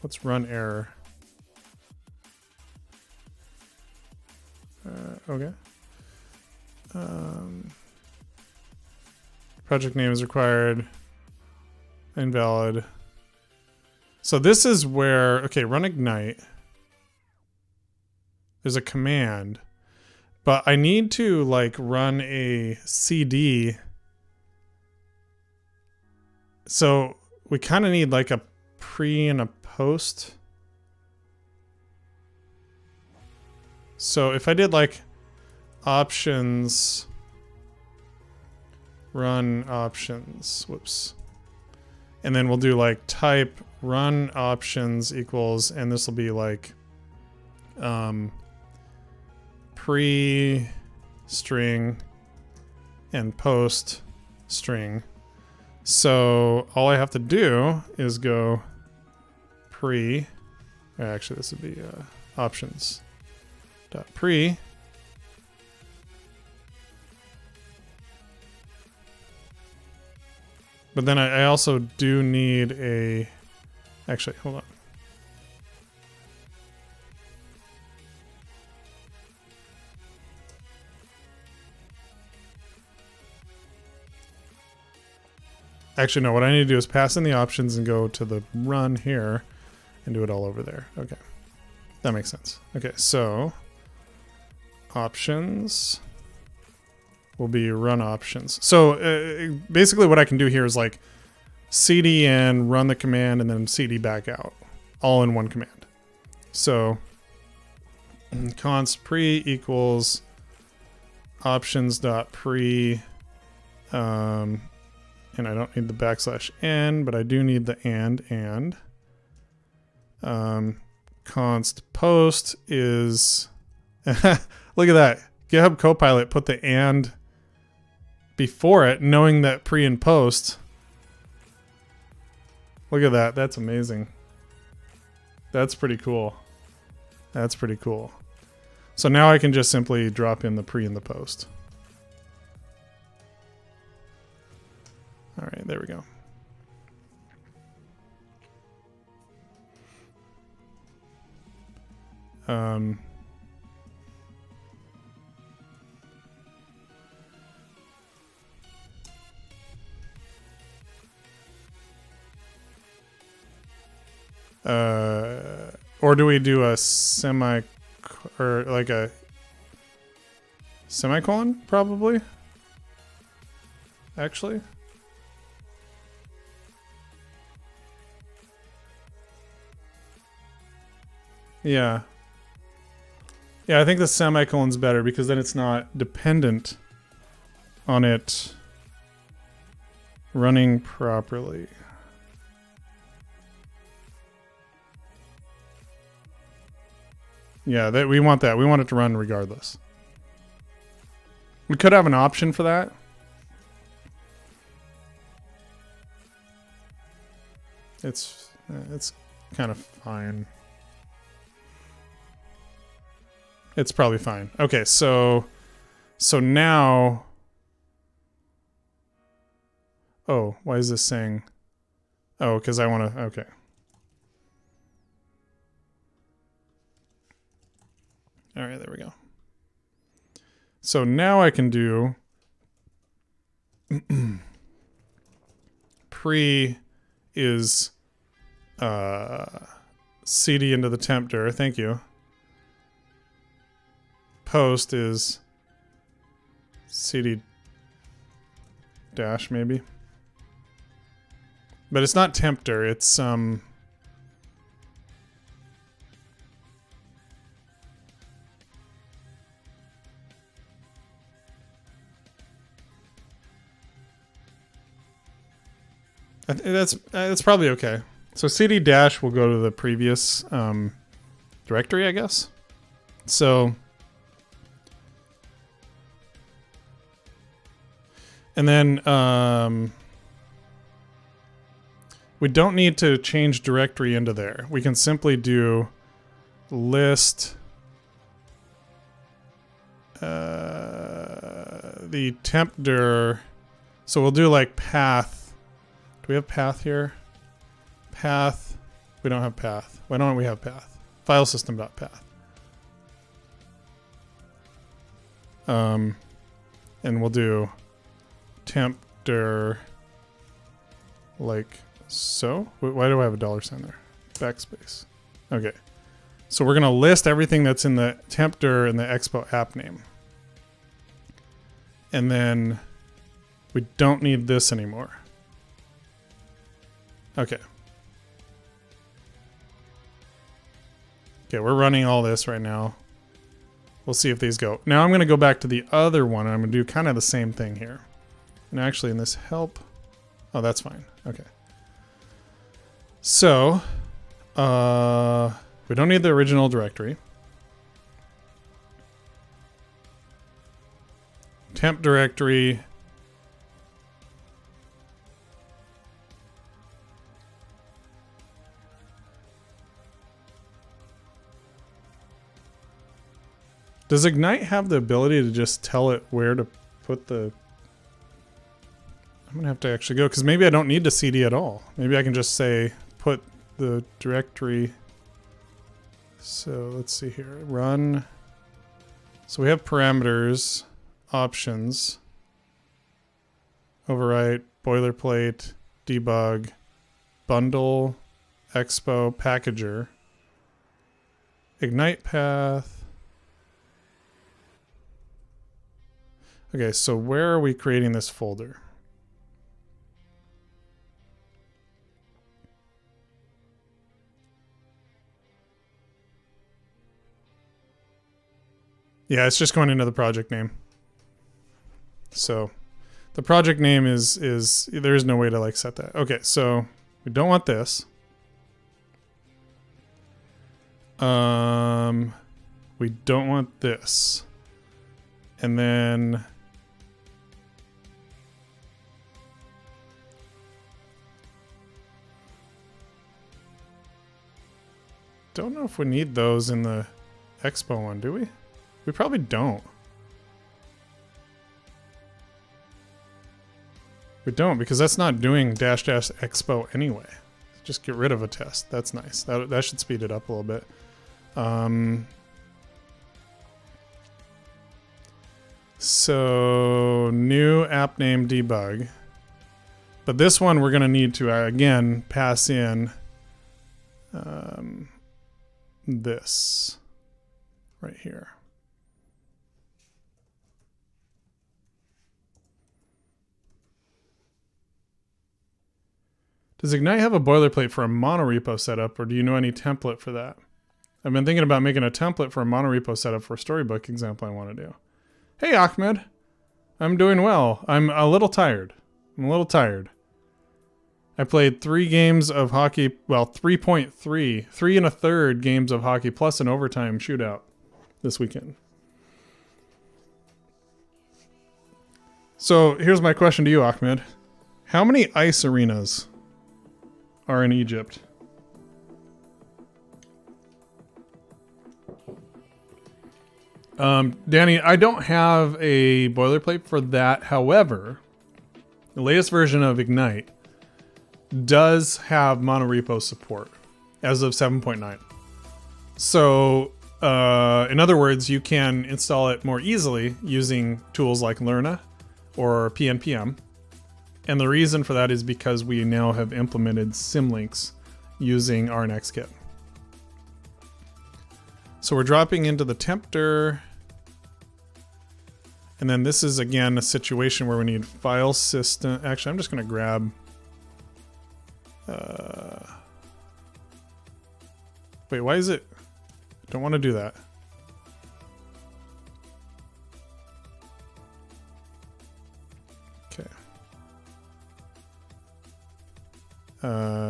[SPEAKER 1] Let's run error. Okay. Project name is required. Invalid. So this is where, okay, run ignite. There's a command, but I need to like run a CD. So we kind of need like a pre and a post. So if I did like options, run options, whoops. And then we'll do like type run options equals, and this will be like pre string and post string. So all I have to do is go pre. Actually, this would be options dot pre. But then I also do need a. Actually, hold on. Actually, no, what I need to do is pass in the options and go to the run here and do it all over there. Okay. That makes sense. Okay, so options will be run options. So basically what I can do here is like cd in, run the command, and then cd back out, all in one command. So const pre equals options.pre, and I don't need the \n, but I do need the and. Const post is, look at that. GitHub Copilot put the and before it, knowing that pre and post. Look at that. That's amazing. That's pretty cool. That's pretty cool. So now I can just simply drop in the pre and the post. All right, there we go. Or do we do a or like a semicolon, probably? Actually? Yeah. Yeah, I think the semicolon's better because then it's not dependent on it running properly. Yeah, we want that. We want it to run regardless. We could have an option for that. It's kind of fine. It's probably fine. Okay, so now. Oh, why is this saying? Oh, because I want to. Okay. All right, there we go. So now I can do pre is cd into the tempter. Thank you. Post is cd dash maybe. But it's not tempter, it's that's probably okay. So cd dash will go to the previous directory, I guess. So and then we don't need to change directory into there. We can simply do list the tempter. So we'll do like path. Do we have path here? Path. We don't have path. Why don't we have path? File system.path. And we'll do tempter like so. Why do I have a $sign there? Backspace. Okay. So we're going to list everything that's in the tempter and the Expo app name. And then we don't need this anymore. Okay. Okay, we're running all this right now. We'll see if these go. Now I'm going to go back to the other one, and I'm going to do kind of the same thing here. And actually in this help... Oh, that's fine. Okay. So, we don't need the original directory. Temp directory Does Ignite have the ability to just tell it where to put the... I'm going to have to actually go, because maybe I don't need to CD at all. Maybe I can just say, put the directory... So let's see here. Run. So we have parameters, options, overwrite, boilerplate, debug, bundle, expo, packager, ignite path. Okay, so where are we creating this folder? Yeah, it's just going into the project name. So the project name is there is no way to like set that. Okay, so we don't want this. We don't want this. And then don't know if we need those in the expo one, do we? We probably don't. We don't, because that's not doing dash dash expo anyway. Just get rid of a test. That's nice. That should speed it up a little bit. So new app name debug. But this one we're going to need to, again, pass in this right here. Does Ignite have a boilerplate for a monorepo setup, or do you know any template for that? I've been thinking about making a template for a monorepo setup for a storybook example I want to do. Hey, Ahmed. I'm doing well. I'm a little tired. I played 3 games of hockey, well, 3.3, 3 1/3 games of hockey plus an overtime shootout this weekend. So here's my question to you, Ahmed. How many ice arenas are in Egypt? Danny, I don't have a boilerplate for that. However, the latest version of Ignite does have monorepo support as of 7.9. So, in other words, you can install it more easily using tools like Lerna or PNPM. And the reason for that is because we now have implemented symlinks using RNXKit. So we're dropping into the tempter. And then this is, again, a situation where we need file system. Actually, I'm just going to grab... wait, why is it... Don't want to do that. Okay.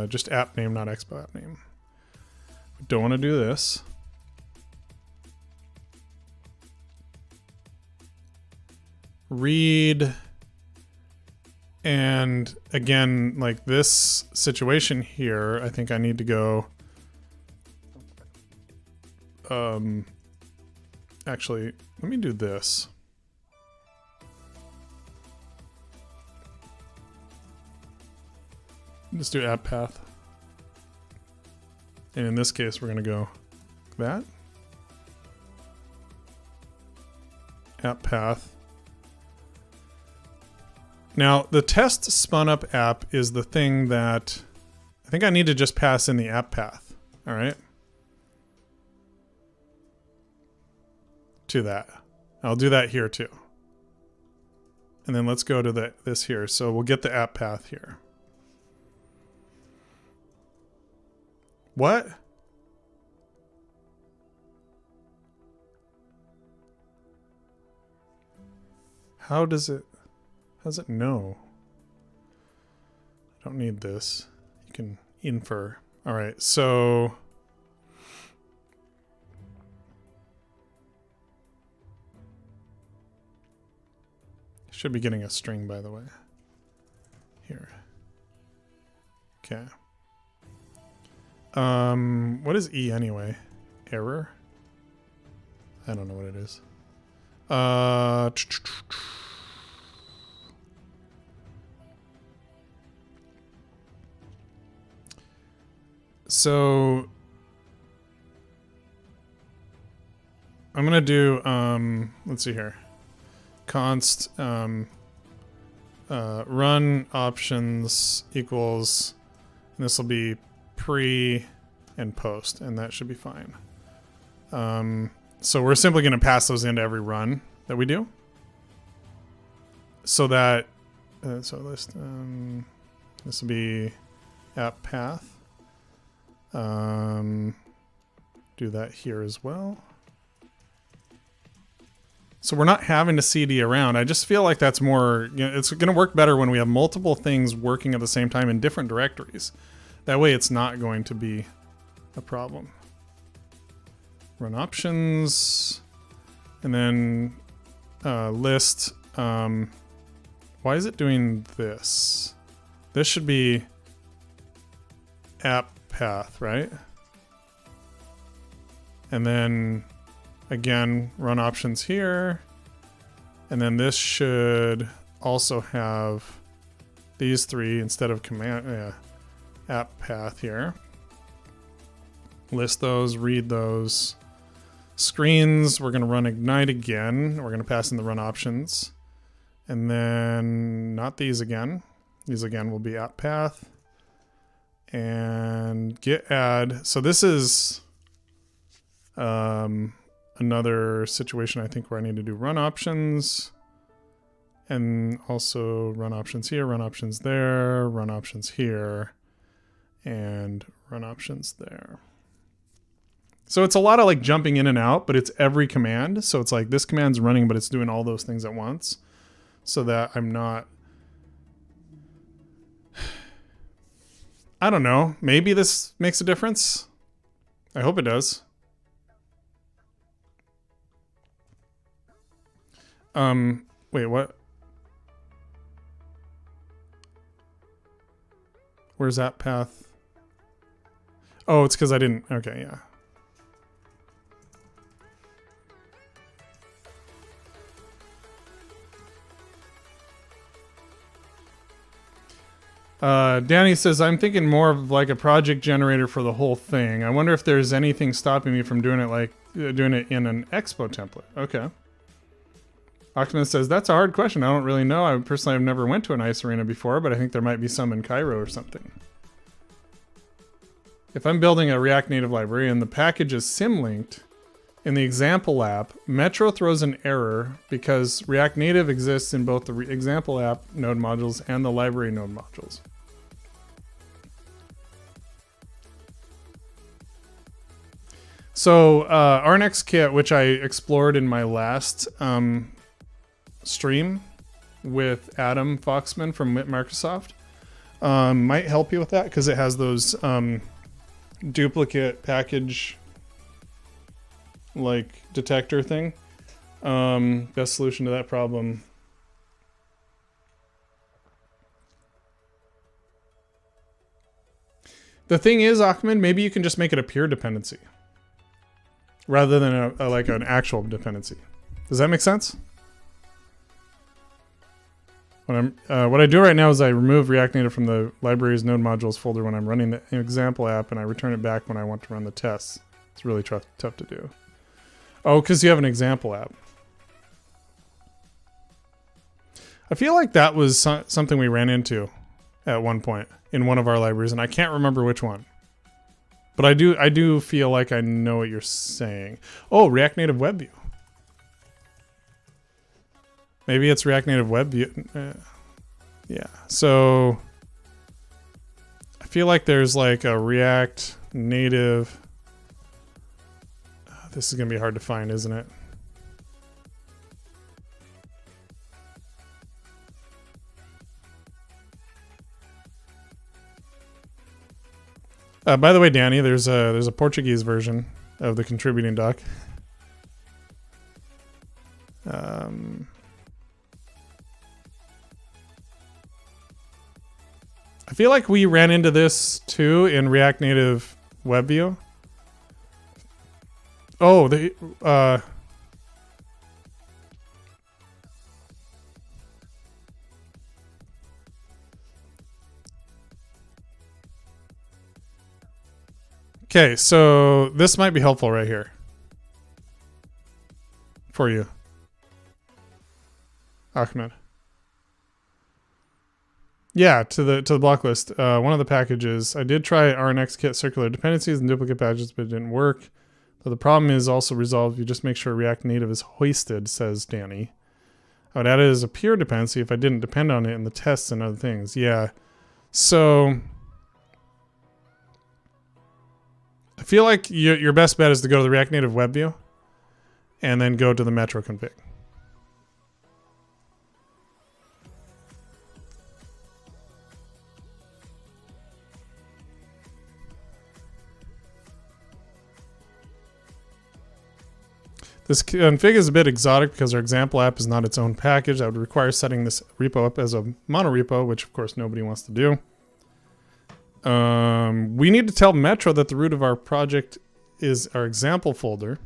[SPEAKER 1] Just app name, not expo app name. We don't want to do this. Read, and again, like this situation here, I think I need to go, actually, let me do this. Just do app path. And in this case, we're going to go that. App path. Now, the test spun up app is the thing that I think I need to just pass in the app path. All right. To that. I'll do that here too. And then let's go to this here. So we'll get the app path here. What? How does it know? I don't need this. You can infer. All right, so should be getting a string, by the way. Here. Okay. What is E anyway? Error? I don't know what it is. So I'm gonna do let's see here. Const run options equals, and this will be pre and post, and that should be fine. So we're simply going to pass those into every run that we do, so that so list this will be app path. Do that here as well. So we're not having to CD around. I just feel like that's more, you know, it's going to work better when we have multiple things working at the same time in different directories. That way it's not going to be a problem. Run options, and then list. Why is it doing this? This should be app path, right? And then again, run options here. And then this should also have these three instead of command, app path here. List those, read those. Screens, we're going to run ignite again. We're going to pass in the run options. And then not these again. These again will be app path. And git add. So this is another situation I think where I need to do run options, and also run options here, run options there, run options here, and run options there. So it's a lot of like jumping in and out, but it's every command. So it's like this command's running, but it's doing all those things at once, so that I'm not, I don't know, maybe this makes a difference. I hope it does. Wait, what? Where's that path? Oh, it's because I didn't. Okay, yeah. Danny says, I'm thinking more of like a project generator for the whole thing. I wonder if there's anything stopping me from doing it like doing it in an Expo template. Okay. Octopus says, that's a hard question. I don't really know. I personally have never went to an ice arena before, but I think there might be some in Cairo or something. If I'm building a React Native library and the package is symlinked in the example app, Metro throws an error because React Native exists in both the example app node modules and the library node modules. So our next kit, which I explored in my last stream with Adam Foxman from Microsoft, might help you with that because it has those duplicate package like detector thing. Best solution to that problem. The thing is, Ahmed, maybe you can just make it a peer dependency rather than like an actual dependency. Does that make sense? What I do right now is I remove React Native from the libraries node modules folder when I'm running the example app, and I return it back when I want to run the tests. It's really tough to do. Oh, because you have an example app. I feel like that was something we ran into at one point in one of our libraries, and I can't remember which one. But I do feel like I know what you're saying. Oh, React Native Web View. Maybe it's React Native Web View. Yeah, so I feel like there's like a React Native. This is going to be hard to find, isn't it? By the way, Danny, there's a Portuguese version of the contributing doc. I feel like we ran into this too in React Native Web View. Oh, Okay, so this might be helpful right here for you, Ahmed. Yeah, to the block list. One of the packages, I did try RNX kit circular dependencies and duplicate patches, but it didn't work. So the problem is also resolved. You just make sure React Native is hoisted, says Danny. I would add it as a pure dependency if I didn't depend on it in the tests and other things. Yeah. So I feel like your best bet is to go to the React Native web view and then go to the Metro config. This config is a bit exotic because our example app is not its own package. That would require setting this repo up as a monorepo, which of course nobody wants to do. We need to tell Metro that the root of our project is our example folder.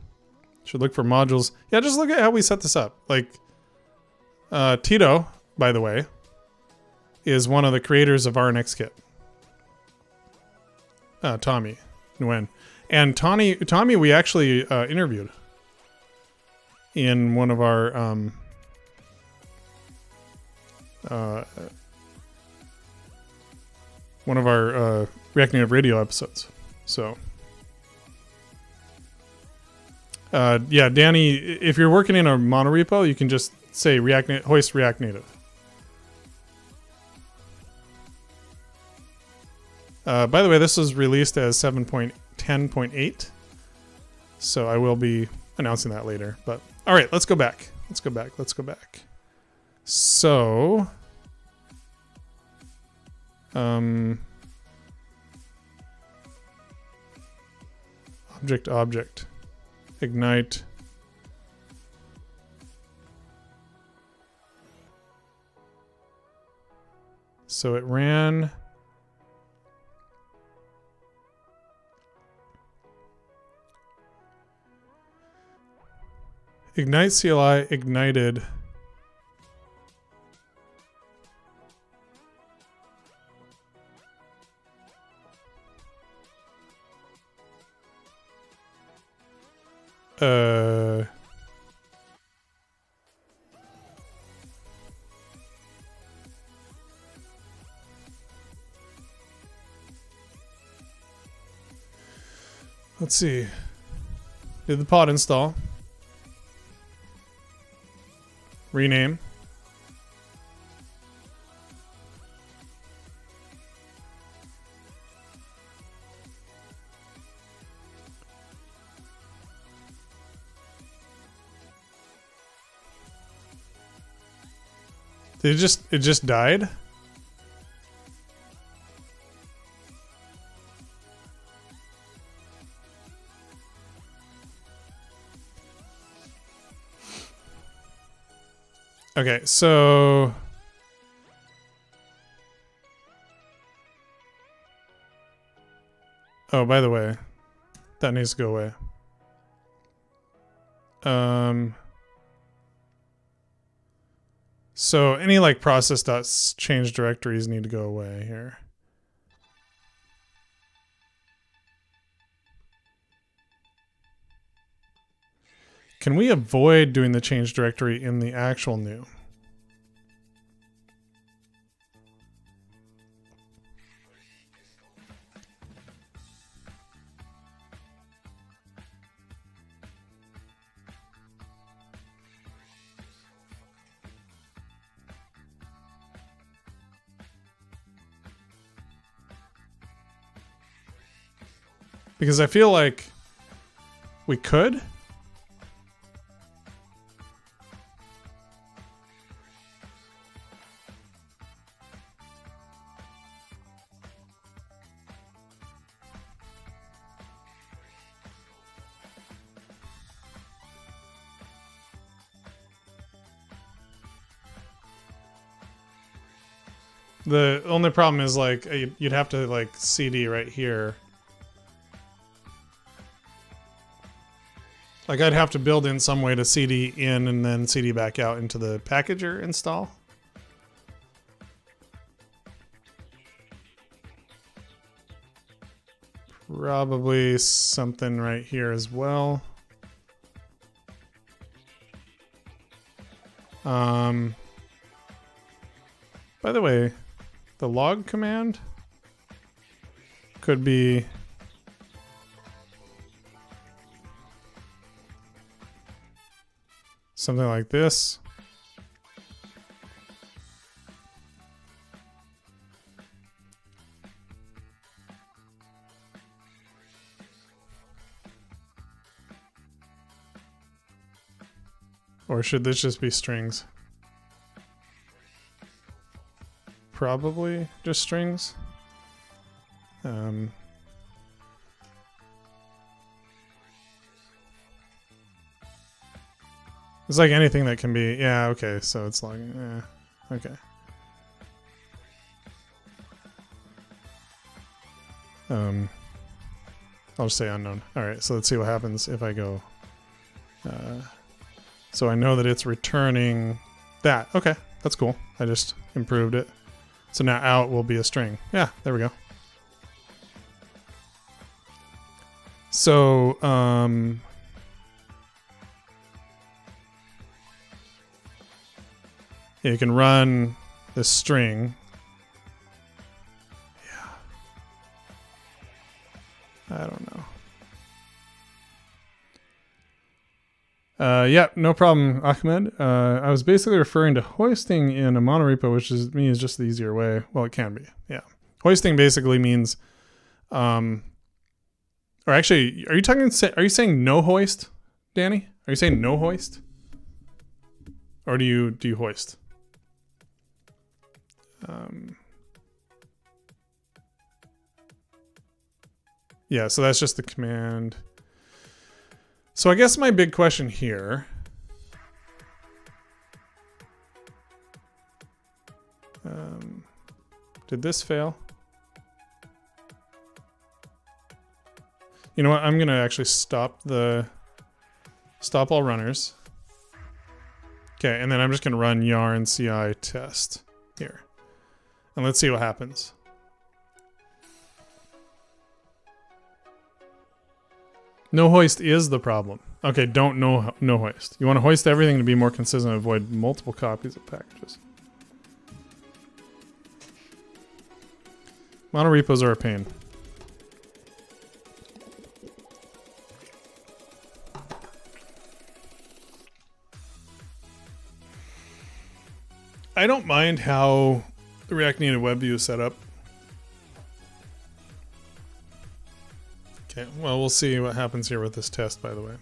[SPEAKER 1] Should look for modules. Yeah, just look at how we set this up. Like, Tito, by the way, is one of the creators of RNX Kit. Tommy Nguyen. And Tommy we actually interviewed in one of our React Native Radio episodes. So yeah, Danny, if you're working in a monorepo, you can just say hoist React Native. By the way, this was released as 7.10.8, so I will be announcing that later. But all right, let's go back. Let's go back. So, object, ignite. So it ran. Ignite CLI ignited. Let's see. Did the pod install? Rename. It just died? Okay, so oh, by the way, that needs to go away. So any like process.change directories need to go away here. Can we avoid doing the change directory in the actual new? Because I feel like we could. The only problem is like you'd have to like CD right here. Like I'd have to build in some way to CD in and then CD back out into the packager install. probably something right here as well. By the way, the log command could be something like this. Or should this just be strings? Probably just strings. It's like anything that can be, yeah, okay, so it's like, yeah, okay. I'll just say unknown. All right, so let's see what happens if I go. So I know that it's returning that. Okay, that's cool. I just improved it. So now out will be a string. Yeah, there we go. So, yeah, you can run this string. Yeah. I don't know. Yeah, no problem, Ahmed. I was basically referring to hoisting in a monorepo, which is just the easier way. Well, it can be. Yeah. Hoisting basically means, or actually, are you saying no hoist, Danny? Are you saying no hoist? Or do you hoist? Yeah, so that's just the command. So I guess my big question here, did this fail? You know what? I'm gonna actually stop all runners. Okay, and then I'm just gonna run yarn CI test here, and let's see what happens. No hoist is the problem. Okay, don't no hoist. You want to hoist everything to be more consistent and avoid multiple copies of packages. Monorepos are a pain. I don't mind how the React Native Web View is set up. Okay, well, we'll see what happens here with this test, by the way.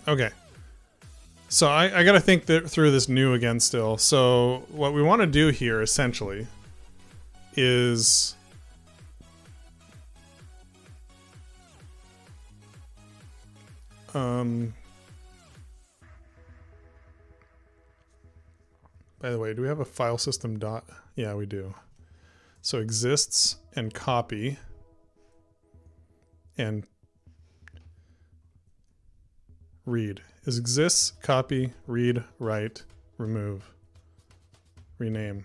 [SPEAKER 1] Okay. So I got to think through this new again still. So what we want to do here, essentially, is... by the way, do we have a file system dot? Yeah, we do. So exists and copy... and read is exists, copy, read, write, remove, rename.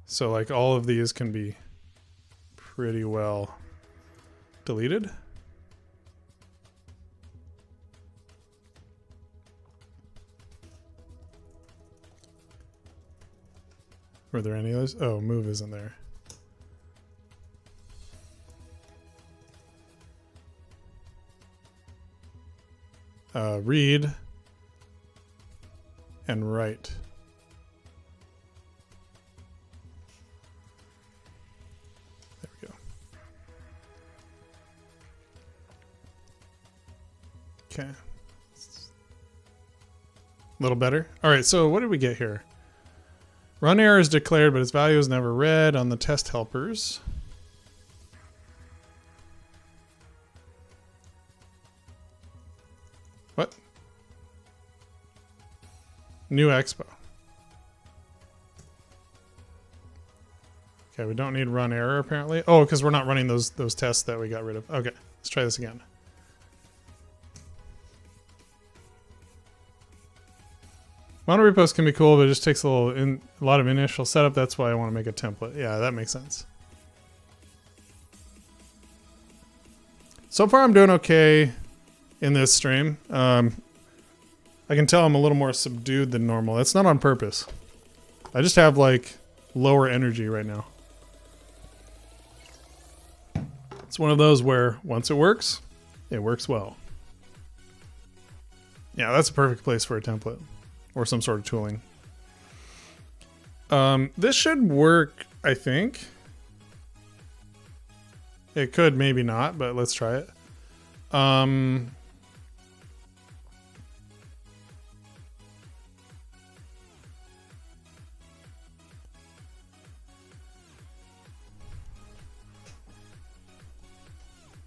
[SPEAKER 1] So like all of these can be pretty well deleted. Were there any others? Oh, move isn't there. Read and write. There we go. Okay. A little better. All right, so what did we get here? Run error is declared, but its value is never read on the test helpers. What? New expo. Okay, we don't need run error apparently. Oh, because we're not running those tests that we got rid of. Okay, let's try this again. Mono repos can be cool, but it just takes a lot of initial setup. That's why I want to make a template. Yeah, that makes sense. So far, I'm doing okay in this stream. I can tell I'm a little more subdued than normal. That's not on purpose. I just have like lower energy right now. It's one of those where once it works well. Yeah, that's a perfect place for a template or some sort of tooling. This should work, I think. It could, maybe not, but let's try it.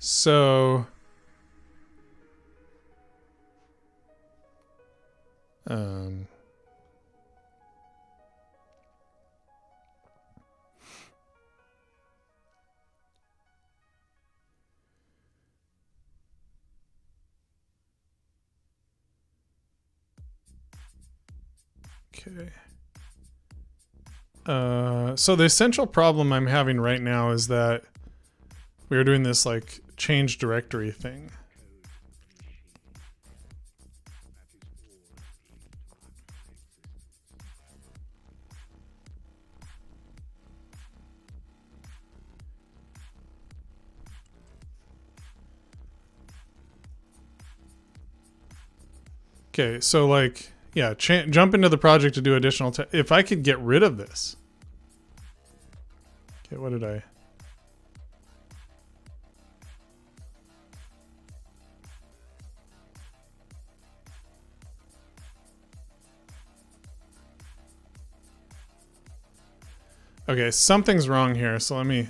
[SPEAKER 1] So, okay. So the essential problem I'm having right now is that we are doing this like change directory thing. Okay, so like, yeah, jump into the project to do additional. If I could get rid of this. Okay, what did I? Okay, something's wrong here. So let me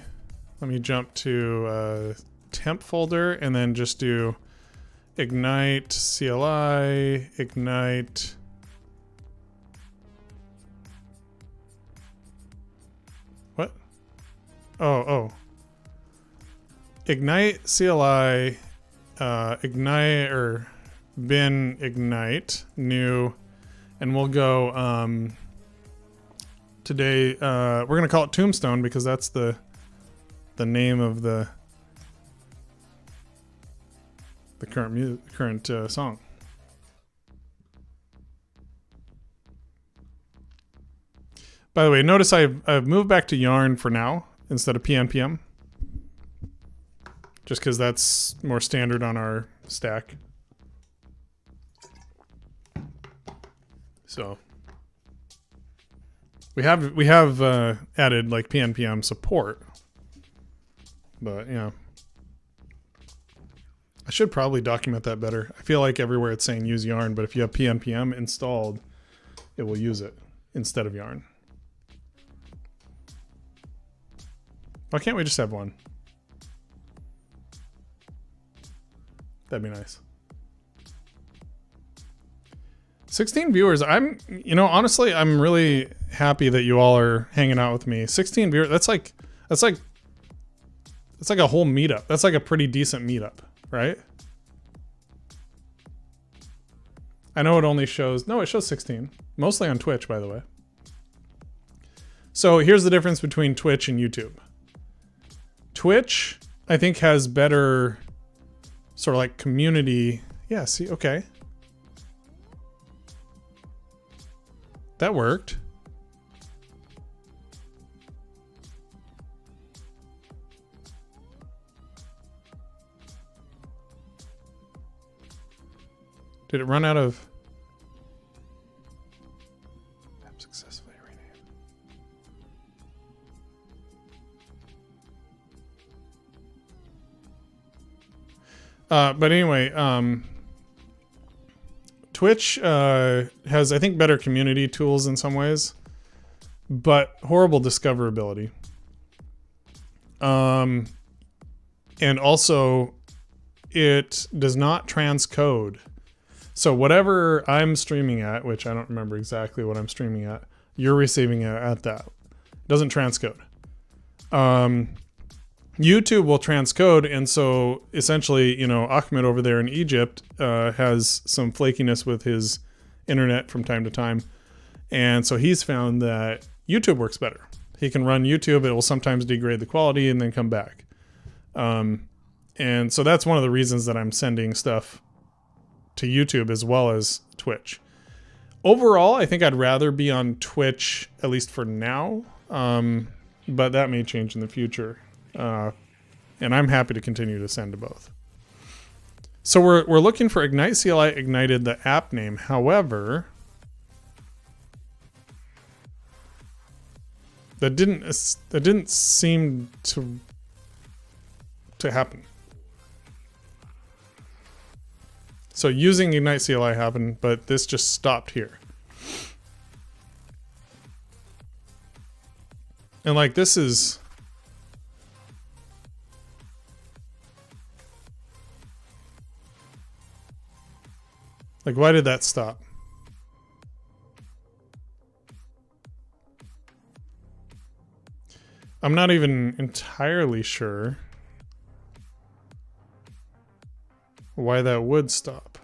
[SPEAKER 1] jump to temp folder and then just do ignite CLI, ignite. What? Oh. Ignite CLI, ignite or bin ignite new, and we'll go today. We're gonna call it Tombstone because that's the name of the current song. By the way, notice I've moved back to Yarn for now instead of PNPM, just because that's more standard on our stack. So we have added like PNPM support, but yeah. I should probably document that better. I feel like everywhere it's saying use Yarn, but if you have PNPM installed, it will use it instead of Yarn. Why can't we just have one? That'd be nice. 16 viewers. Honestly, I'm really happy that you all are hanging out with me. 16 viewers. That's like a whole meetup. That's like a pretty decent meetup. Right? I know it only shows... No, it shows 16. Mostly on Twitch, by the way. So here's the difference between Twitch and YouTube. Twitch, I think, has better sort of like community... Yeah, see? Okay. That worked. Did it run out of... App successfully renamed. But anyway, Twitch has, I think, better community tools in some ways, but horrible discoverability. And also, it does not transcode. So whatever I'm streaming at, which I don't remember exactly what I'm streaming at, you're receiving it at that. It doesn't transcode. YouTube will transcode, and so essentially, Ahmed over there in Egypt has some flakiness with his internet from time to time. And so he's found that YouTube works better. He can run YouTube. It will sometimes degrade the quality and then come back. And so that's one of the reasons that I'm sending stuff to YouTube as well as Twitch. Overall, I think I'd rather be on Twitch, at least for now. But that may change in the future. And I'm happy to continue to send to both. So we're looking for Ignite CLI Ignited, the app name. However, that didn't seem to happen. So using Ignite CLI happened, but this just stopped here. And like this is like, why did that stop? I'm not even entirely sure why that would stop.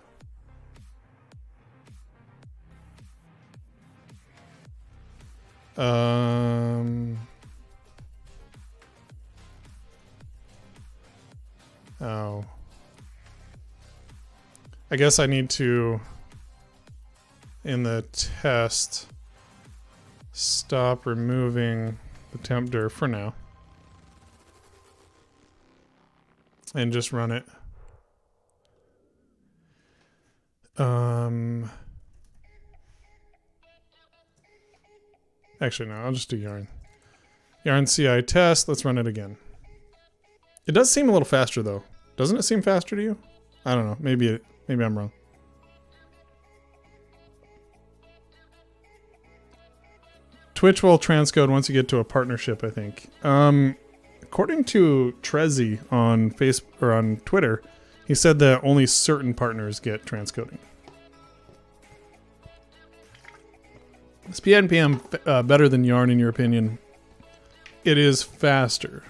[SPEAKER 1] Oh. I guess I need to, in the test, stop removing the temp dir for now. And just run it. Actually, no, I'll just do yarn. Yarn CI test, let's run it again. It does seem a little faster though. Doesn't it seem faster to you? I don't know, maybe I'm wrong. Twitch will transcode once you get to a partnership, I think. According to Trezzy on Facebook or on Twitter, he said that only certain partners get transcoding. Is PNPM better than Yarn in your opinion? It is faster.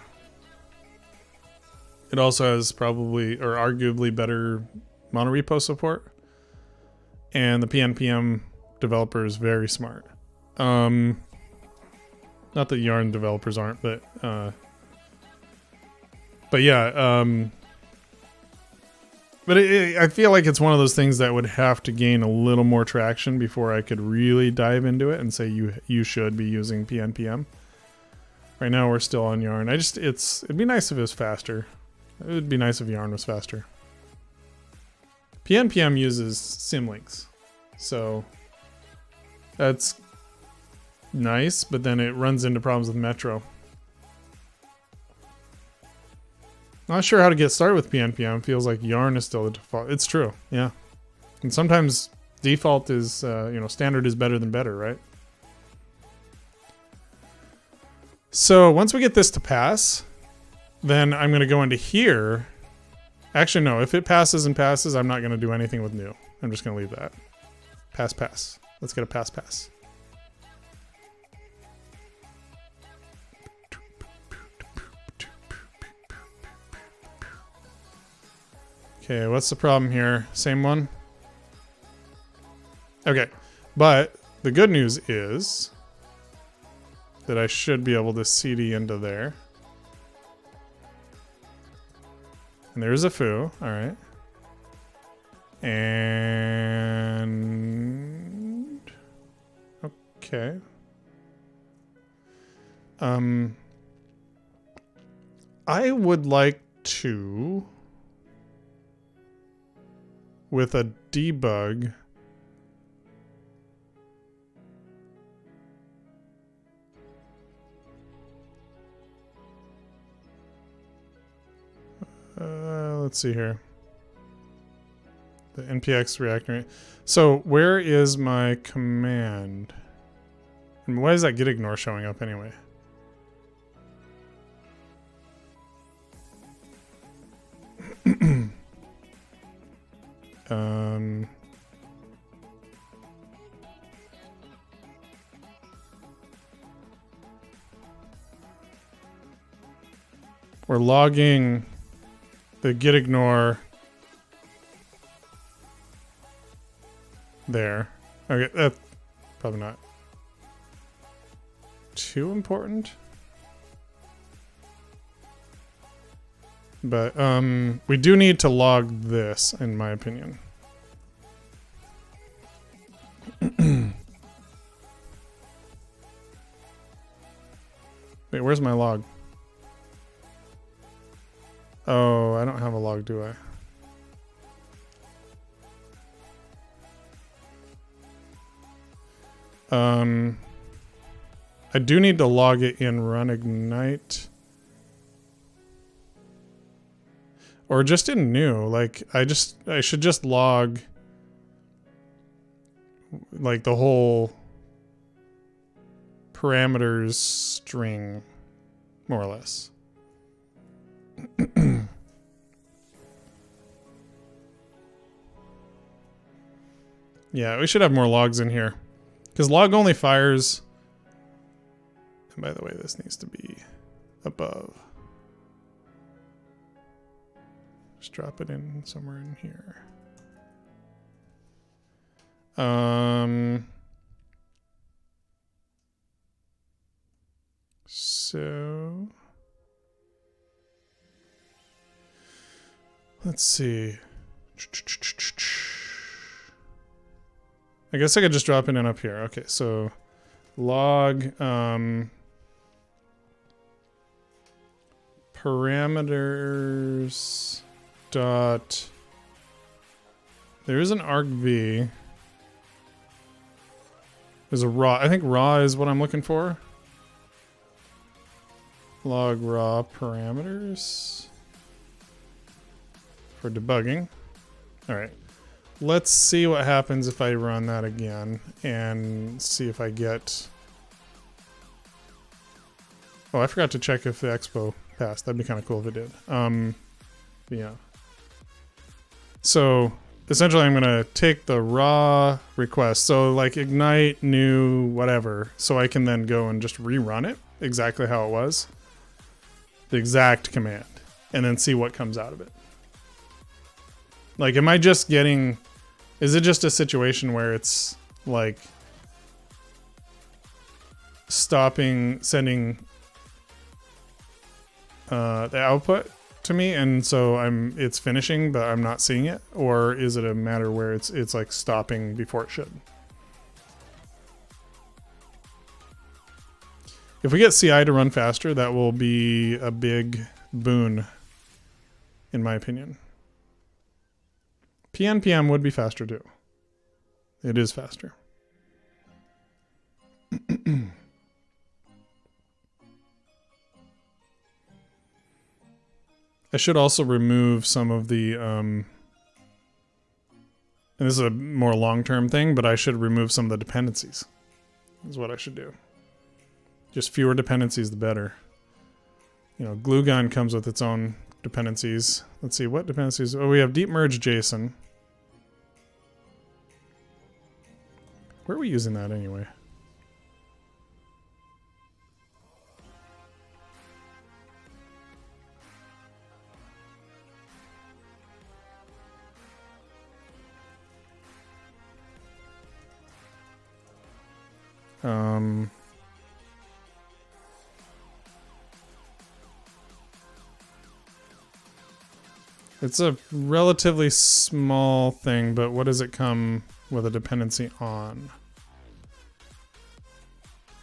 [SPEAKER 1] It also has probably or arguably better monorepo support. And the PNPM developer is very smart. Not that Yarn developers aren't, but yeah. But I feel like it's one of those things that would have to gain a little more traction before I could really dive into it and say you should be using PNPM. Right now we're still on Yarn. It'd be nice if it was faster. It would be nice if Yarn was faster. PNPM uses symlinks, so that's nice, but then it runs into problems with Metro. Not sure how to get started with PNPM. Feels like Yarn is still the default. It's true, yeah. And sometimes default is, standard is better than better, right? So once we get this to pass, then I'm going to go into here. Actually, no. If it passes and passes, I'm not going to do anything with new. I'm just going to leave that. Pass, pass. Let's get a pass, pass. Okay, what's the problem here? Same one? Okay, but the good news is that I should be able to CD into there. And there's a foo, alright. And okay. I would like to, with a debug, let's see here. The npx reactor. So where is my command? And why is that git ignore showing up anyway? We're logging the git ignore there. Okay, probably not. too important. But we do need to log this, in my opinion. Wait, where's my log? Oh, I don't have a log, do I? I do need to log it in run ignite. Or just in new. Like, I should just log like the whole parameters string, more or less. Yeah, we should have more logs in here. Because log only fires... And by the way, this needs to be above. Just drop it in somewhere in here. So... Let's see. I guess I could just drop it in up here. Okay, so log parameters dot. There is an argv. There's a raw. I think raw is what I'm looking for. Log raw parameters for debugging. All right. Let's see what happens if I run that again and see if I get... Oh, I forgot to check if the expo passed. That'd be kind of cool if it did. Yeah. So essentially I'm going to take the raw request. So like ignite new whatever. So I can then go and just rerun it exactly how it was. The exact command. And then see what comes out of it. Like, am I just getting... Is it just a situation where it's, like, stopping sending the output to me, and so it's finishing, but I'm not seeing it? Or is it a matter where it's like, stopping before it should? If we get CI to run faster, that will be a big boon, in my opinion. PNPM would be faster too. It is faster. I should also remove some of the, and this is a more long-term thing, but I should remove some of the dependencies. Is what I should do. Just fewer dependencies, the better. You know, glue gun comes with its own dependencies. Let's see, what dependencies? Oh, we have deep merge JSON. Where are we using that anyway? It's a relatively small thing, but what does it come with a dependency on?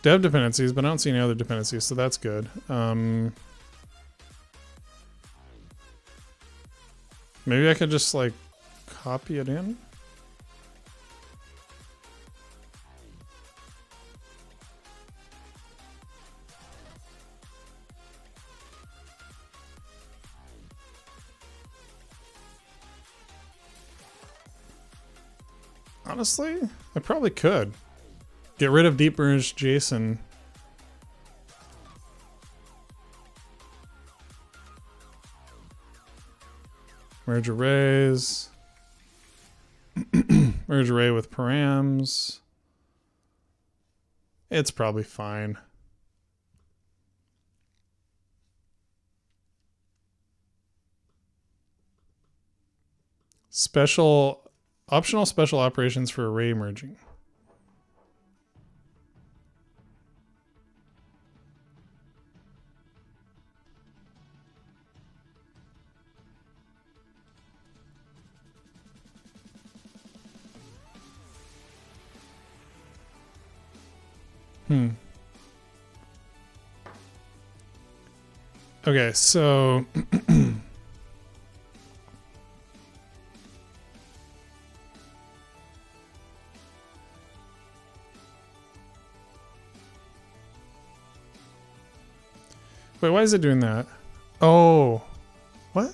[SPEAKER 1] Dev dependencies, but I don't see any other dependencies, so that's good. Maybe I could just like copy it in. Honestly, I probably could. Get rid of deep merge JSON. Merge arrays. Merge array with params. It's probably fine. Optional special operations for array merging. Okay, so wait, why is it doing that? Oh, what?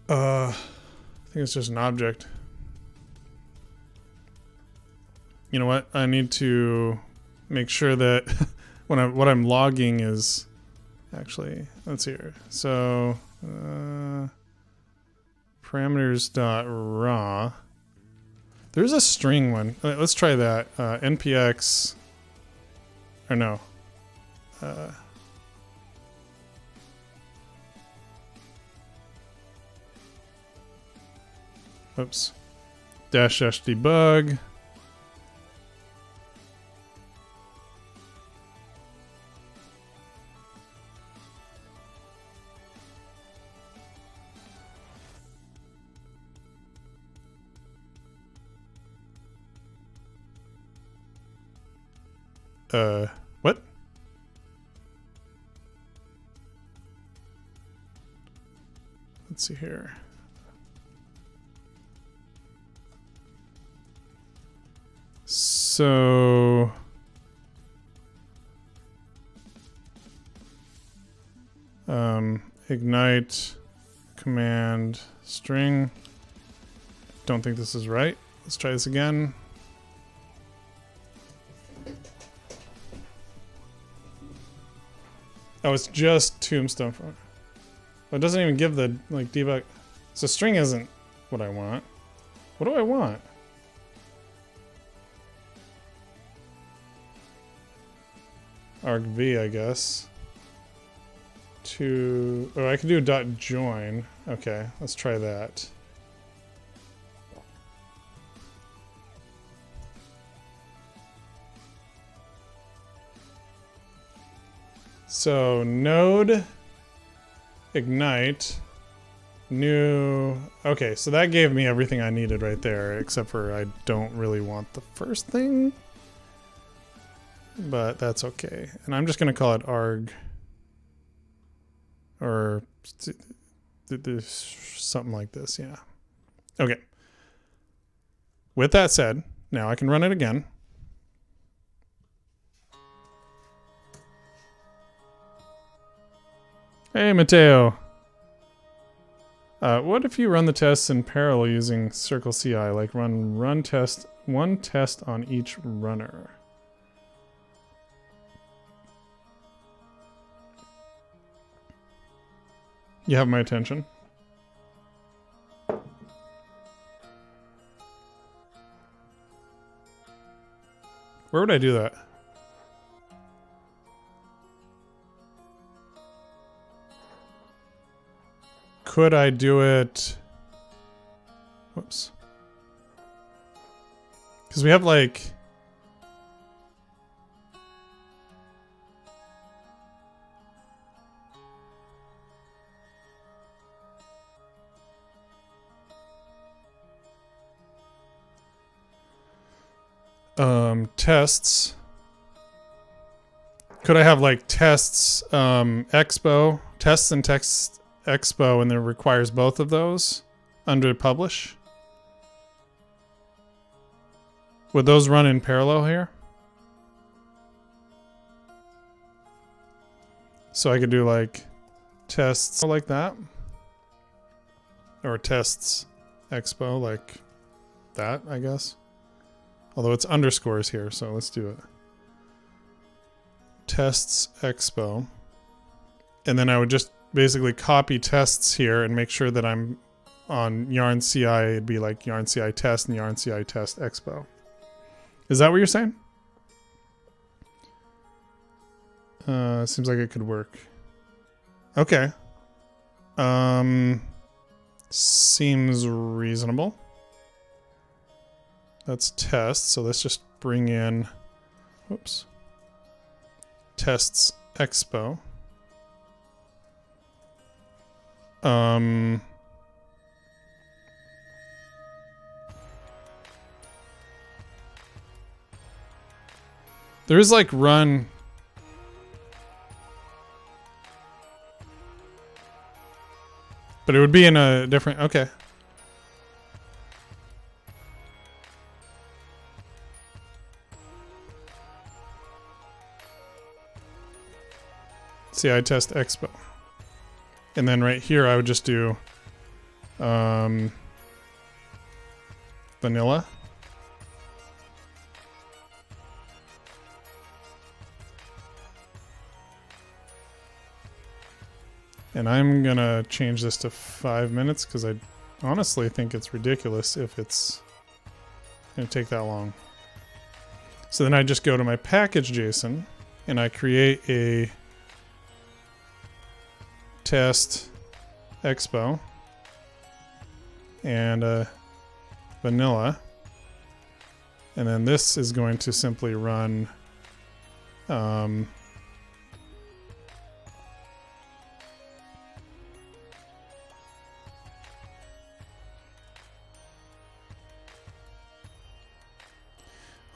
[SPEAKER 1] I think it's just an object. You know what? I need to make sure that what I'm logging is actually, let's see here. So parameters.raw. There's a string one. Let's try that. npx or no. Oops. Dash debug. What? Let's see here. So ignite command string. Don't think this is right. Let's try this again. Oh, it's just tombstone. Well, it doesn't even give the like debug. So string isn't what I want. What do I want? argv, I guess. Oh, I can do dot join. Okay, let's try that. So node ignite new. Okay, so that gave me everything I needed right there, except for I don't really want the first thing, but that's okay. And I'm just gonna call it arg or something like this. Yeah. Okay. With that said, now I can run it again. Hey, Mateo. What if you run the tests in parallel using Circle CI, like run test, one test on each runner? You have my attention. Where would I do that? Could I do it? Whoops. Because we have like... tests. Could I have like tests, expo, tests and text expo, and it requires both of those under publish? Would those run in parallel here? So I could do like tests like that, or tests expo like that, I guess. Although it's underscores here, so let's do it. Tests expo. And then I would just basically copy tests here and make sure that I'm on yarn CI. It'd be like yarn CI test and yarn CI test expo. Is that what you're saying? Seems like it could work. Okay. Seems reasonable. That's test, so let's just bring in whoops, tests expo. There is like run. But it would be in a different, okay. CI test expo. And then right here I would just do vanilla. And I'm gonna change this to 5 minutes because I honestly think it's ridiculous if it's gonna take that long. So then I just go to my package JSON and I create a test expo and a vanilla. And then this is going to simply run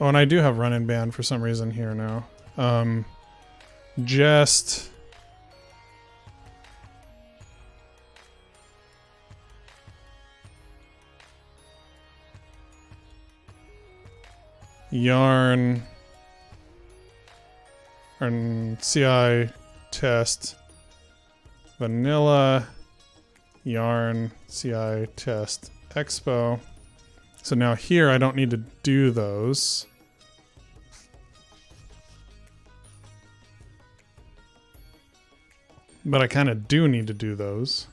[SPEAKER 1] oh, and I do have run and ban for some reason here now. Just yarn and CI test vanilla yarn CI test expo. So now here I don't need to do those. But I kind of do need to do those.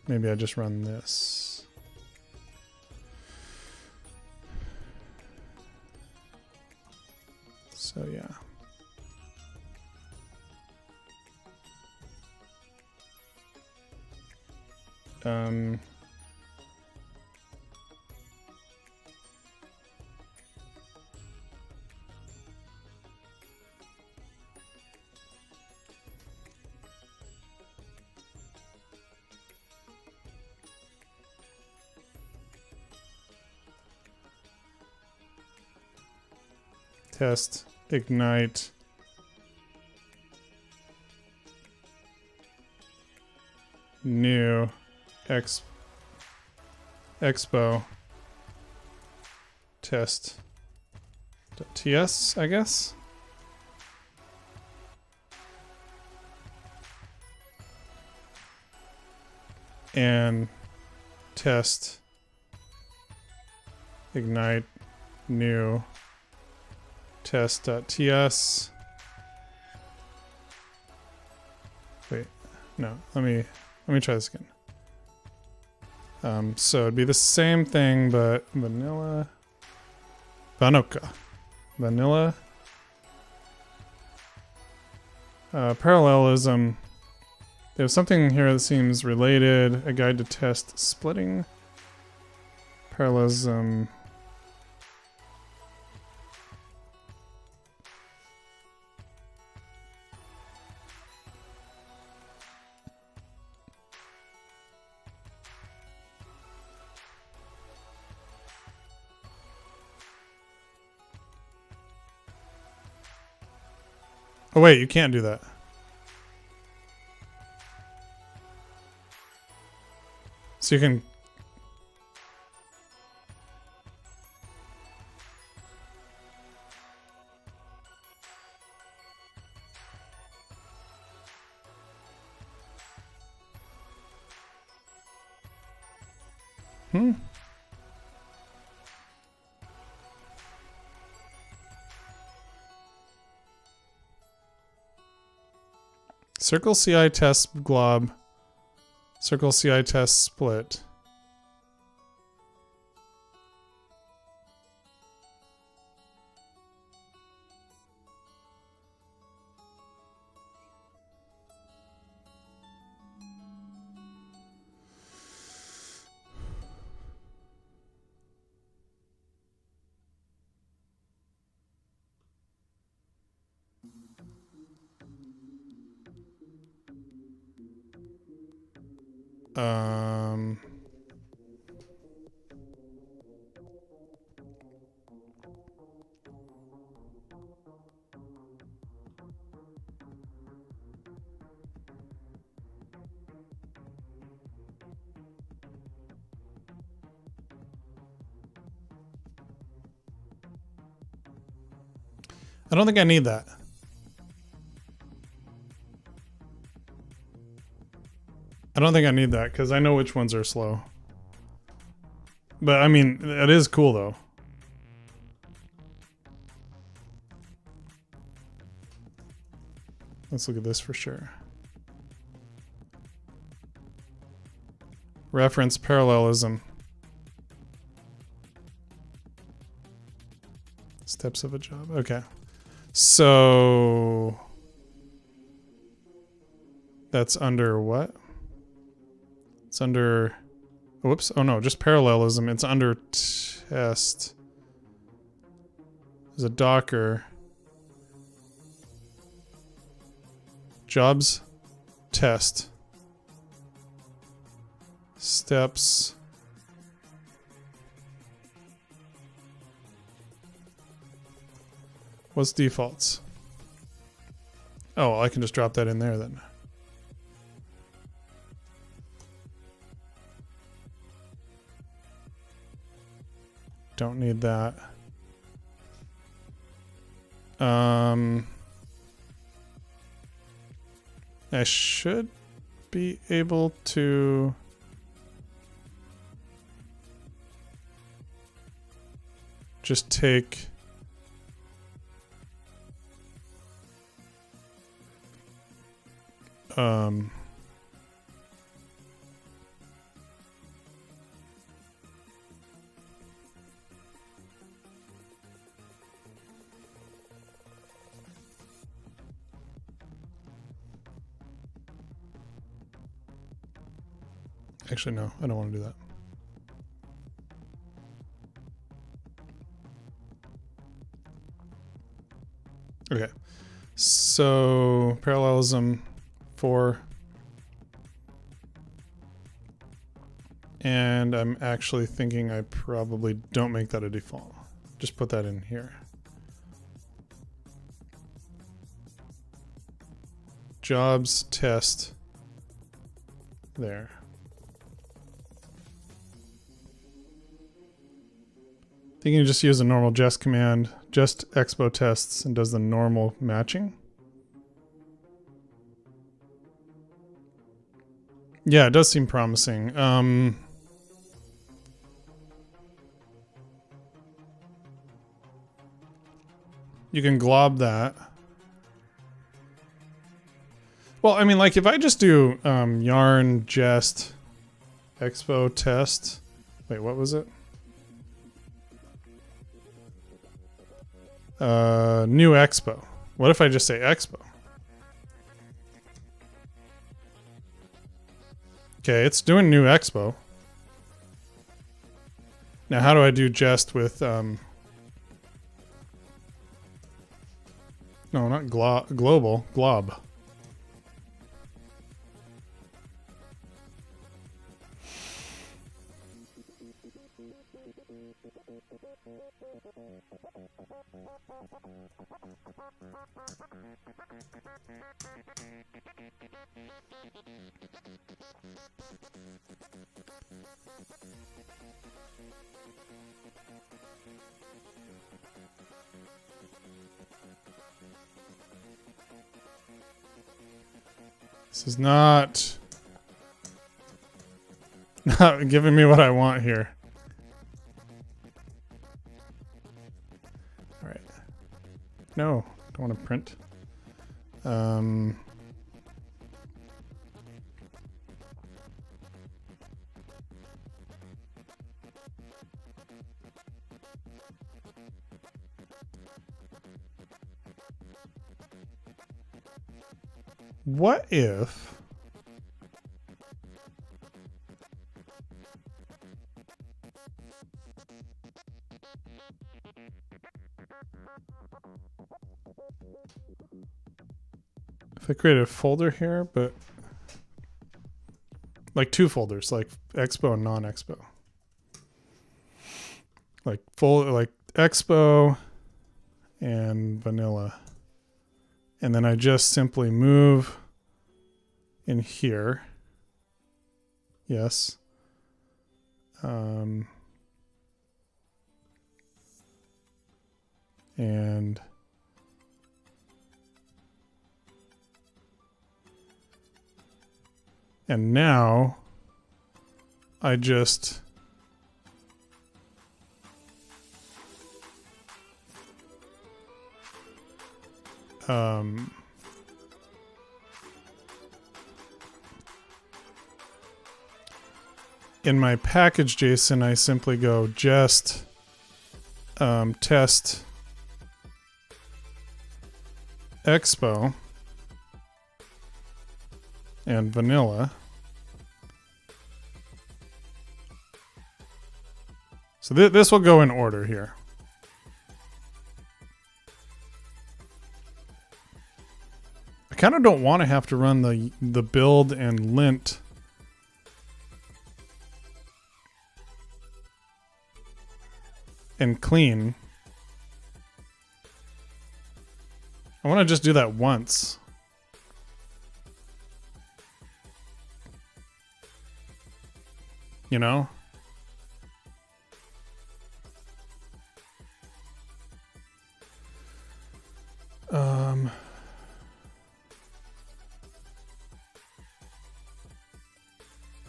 [SPEAKER 1] Maybe I just run this. So yeah. Test, ignite, new, expo, test, .ts, I guess. And test, ignite, new, test.ts. Wait, no, let me try this again. So it'd be the same thing, but vanilla, vanilla, parallelism. There's something here that seems related. A guide to test splitting, parallelism. Oh wait, you can't do that. So you can... Circle CI test glob. Circle CI test split. Um, I don't think I need that. I don't think I need that because I know which ones are slow. But I mean, it is cool though. Let's look at this for sure. Reference parallelism. Steps of a job. Okay. So that's under what? It's under, whoops. Oh no, just parallelism. It's under test. There's a Docker. Jobs test. Steps. What's defaults? Oh, well, I can just drop that in there then. Don't need that. I should be able to just take actually, no, I don't want to do that. Okay, so parallelism 4. And I'm actually thinking I probably don't make that a default. Just put that in here. Jobs test there. I think you can just use a normal jest command, just expo tests, and does the normal matching. Yeah, it does seem promising. You can glob that. Well, I mean, like if I just do yarn jest expo test. Wait, what was it? New expo. What if I just say expo? Okay, it's doing new expo. Now, how do I do jest with no, not global, glob. This is not giving me what I want here. All right. No, don't want to print. What if I create a folder here, but like two folders, like expo and non-expo. Like expo and vanilla. And then I just simply move in here. Yes. And now I just in my package JSON, I simply go just test expo and vanilla. So this will go in order here. I kind of don't want to have to run the build and lint and clean. I want to just do that once. You know?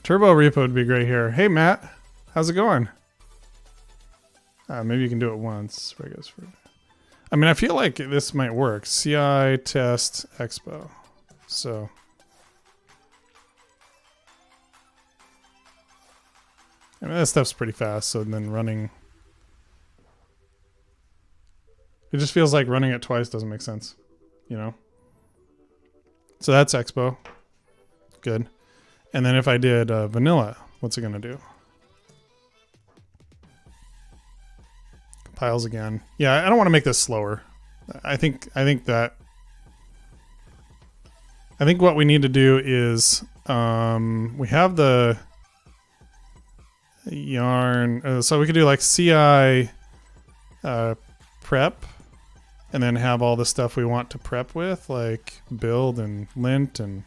[SPEAKER 1] Turbo repo would be great here. Hey, Matt. How's it going? Maybe you can do it once. I mean, I feel like this might work. CI test expo. So. I mean, that stuff's pretty fast. So then running. It just feels like running it twice doesn't make sense. You know? So that's expo. Good. And then if I did vanilla, what's it going to do? Compiles again. Yeah, I don't want to make this slower. I think what we need to do is we have the yarn. So we could do like CI prep and then have all the stuff we want to prep with, like build and lint and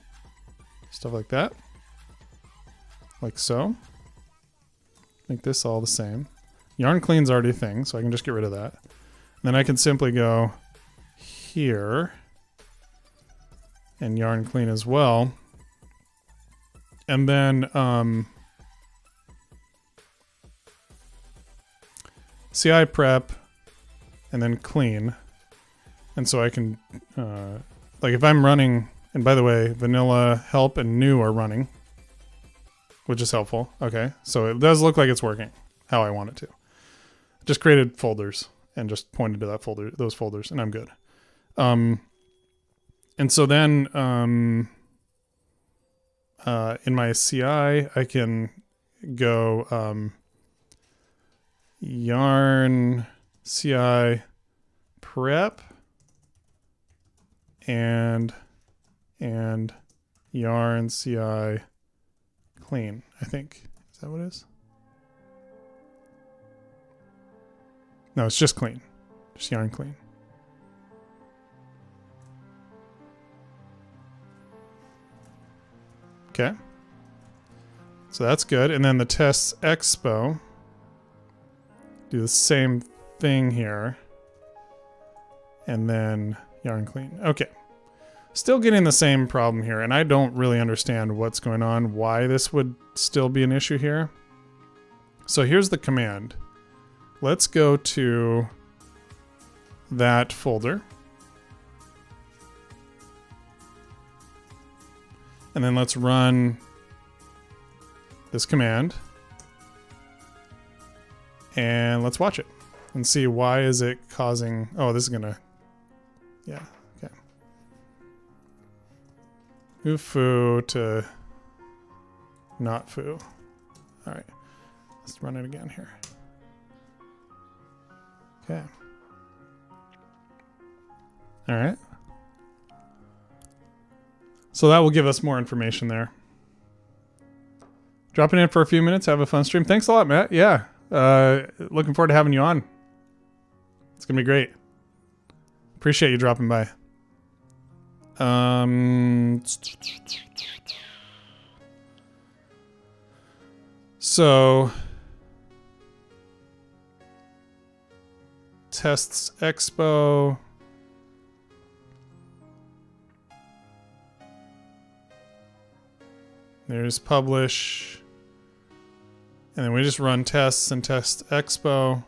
[SPEAKER 1] stuff like that. Like so. Make this all the same. Yarn clean's already a thing, so I can just get rid of that. And then I can simply go here and yarn clean as well. And then CI prep and then clean. And so I can, like if I'm running, and by the way, vanilla, help, and new are running, which is helpful. Okay, so it does look like it's working how I want it to. Just created folders and just pointed to that folder, those folders, and I'm good. And so then in my CI, I can go yarn CI prep and yarn CI clean, I think. Is that what it is? No, it's just clean. Just yarn clean. Okay. So that's good. And then the tests expo. Do the same thing here. And then yarn clean. Okay. Still getting the same problem here. And I don't really understand what's going on, why this would still be an issue here. So here's the command. Let's go to that folder. And then let's run this command. And let's watch it and see why is it causing... Oh, this is going to... Yeah, okay. Move foo to not foo. All right, let's run it again here. Okay. All right. So that will give us more information there. Dropping in for a few minutes. Have a fun stream. Thanks a lot, Matt. Yeah. Looking forward to having you on. It's going to be great. Appreciate you dropping by. So tests expo. There's publish. And then we just run tests and test expo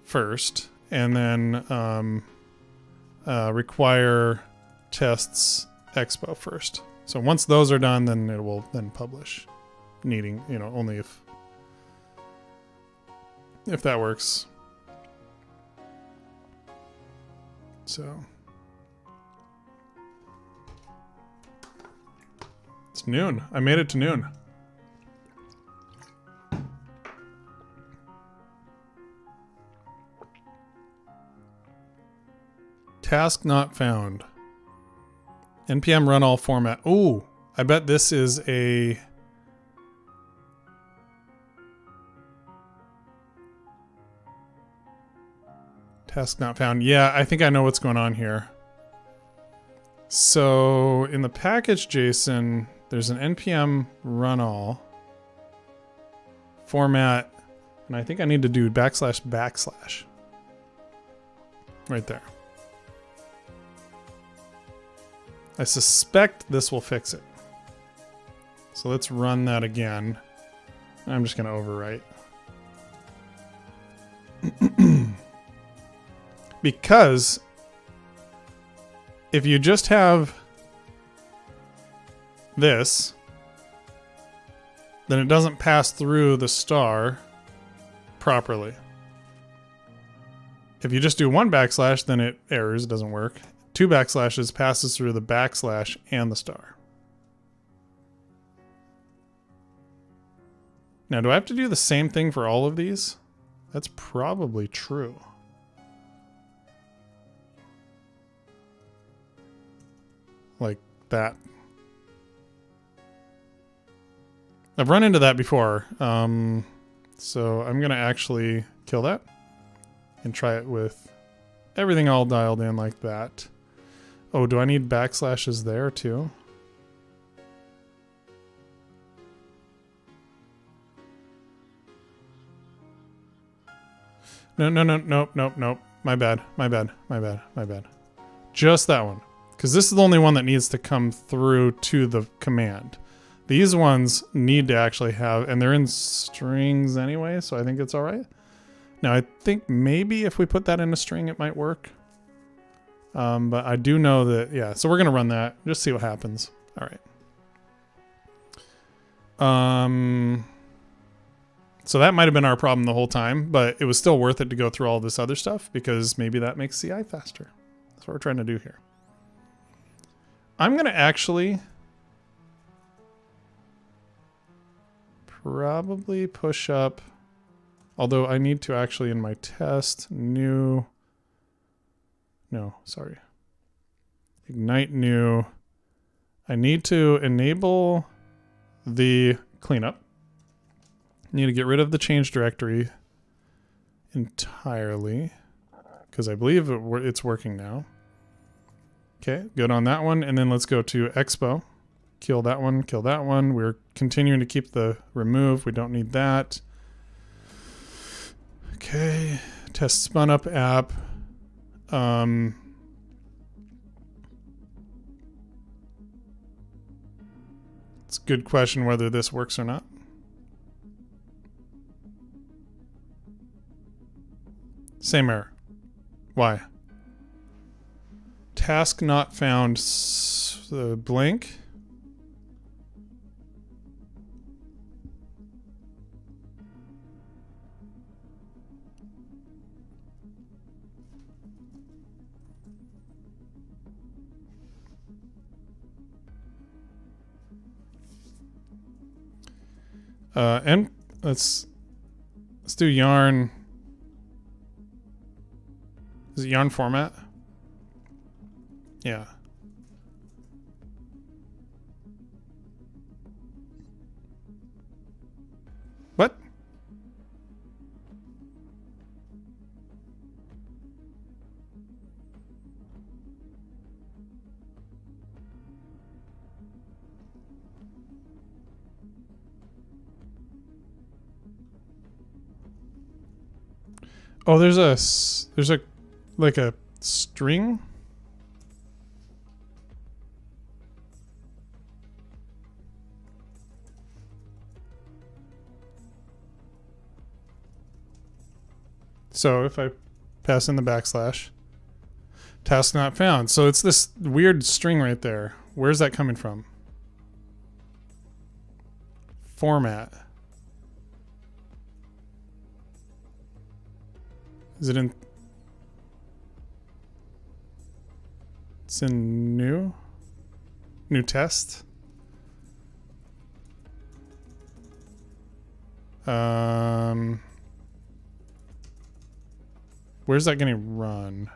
[SPEAKER 1] first. And then require tests expo first. So once those are done, then it will then publish. Needing, only if that works. So it's noon. I made it to noon. Task not found. NPM run all format. Ooh, I bet this is a task not found. Yeah, I think I know what's going on here. So in the package JSON, there's an npm run all format, and I think I need to do // right there. I suspect this will fix it. So let's run that again. I'm just going to overwrite. Because if you just have this, then it doesn't pass through the star properly. If you just do one /, then it errors, it doesn't work. 2 backslashes passes through the / and the star. Now, do I have to do the same thing for all of these? That's probably true. Like that. I've run into that before. So I'm going to actually kill that and try it with everything all dialed in like that. Oh, do I need backslashes there too? Nope. My bad. Just that one. Because this is the only one that needs to come through to the command. These ones need to actually have, and they're in strings anyway, so I think it's all right. Now, I think maybe if we put that in a string, it might work. But I do know that, yeah, so we're going to run that. Just see what happens. All right. So that might have been our problem the whole time, but it was still worth it to go through all this other stuff because maybe that makes CI faster. That's what we're trying to do here. I'm going to actually probably push up, although I need to actually in my test ignite new. I need to enable the cleanup. I need to get rid of the change directory entirely because I believe it's working now. Okay, good on that one. And then let's go to expo. Kill that one. We're continuing to keep the remove. We don't need that. Okay, test spun up app. It's a good question whether this works or not. Same error. Why? Task not found. Blank. And let's do yarn. Is it yarn format? Yeah. Oh, there's a like a string. So if I pass in the backslash, task not found. So it's this weird string right there. Where's that coming from? Format. Is it in? It's in new test. Where's that gonna run?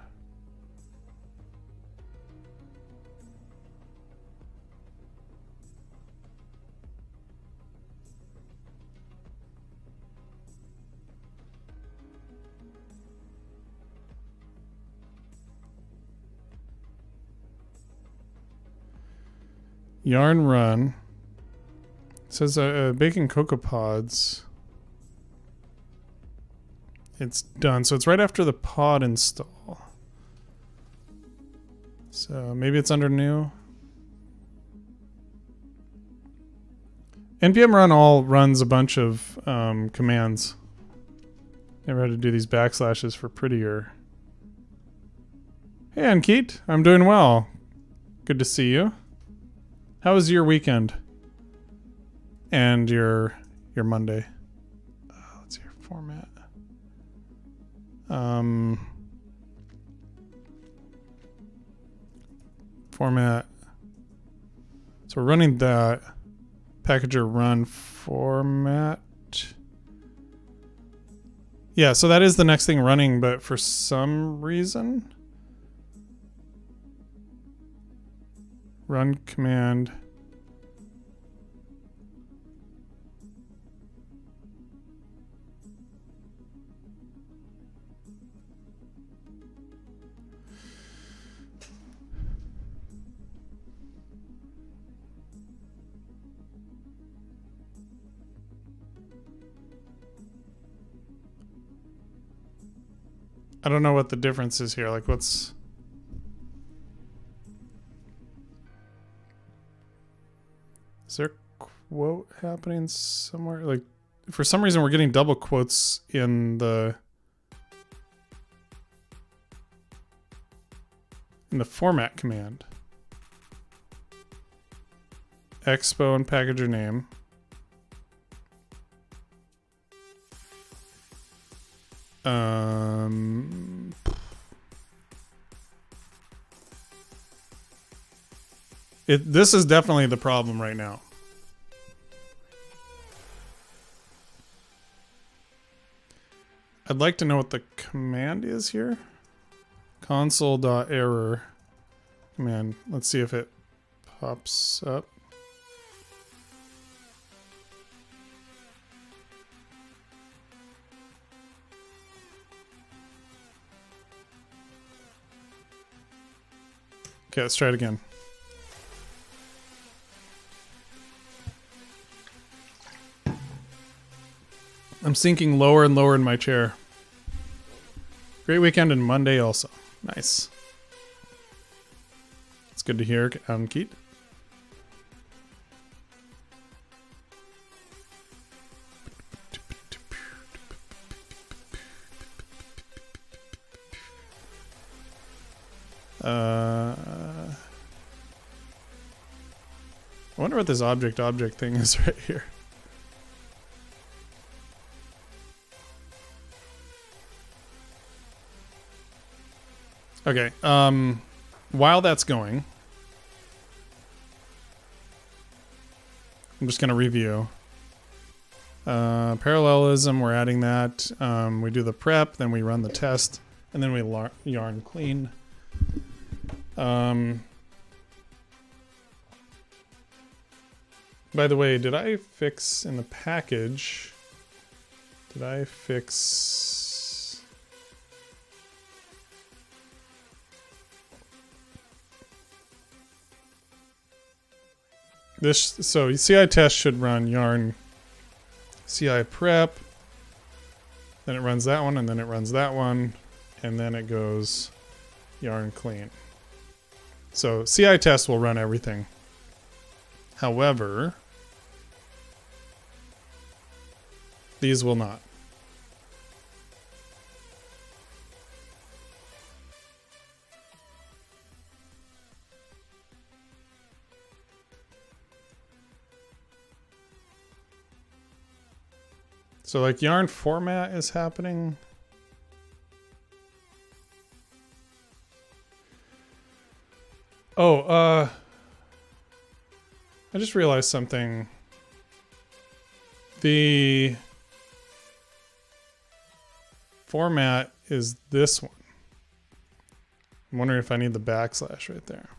[SPEAKER 1] Yarn run. It says baking cocoa pods. It's done. So it's right after the pod install. So maybe it's under new. npm run all runs a bunch of commands. Never had to do these backslashes for prettier. Hey, Ankeet. I'm doing well. Good to see you. How was your weekend? And your Monday? Let's see your format. Format. So we're running that. Packager run format. Yeah, so that is the next thing running, but for some reason, run command. I don't know what the difference is here. Like, what's... Is there a quote happening somewhere? Like, for some reason, we're getting double quotes in the format command. Expo and packager name. This is definitely the problem right now. I'd like to know what the command is here. Console.error command. Let's see if it pops up. Okay, let's try it again. I'm sinking lower and lower in my chair. Great weekend and Monday also. Nice. It's good to hear, Keith. I wonder what this object thing is right here. Okay, while that's going, I'm just going to review. Parallelism, we're adding that. We do the prep, then we run the test, and then we yarn clean. By the way, did I fix in the package? Did I fix... this? So CI test should run yarn CI prep. Then it runs that one, and then it runs that one, and then it goes yarn clean. So CI test will run everything. However, these will not. So like yarn format is happening. Oh, I just realized something. The format is this one. I'm wondering if I need the backslash right there.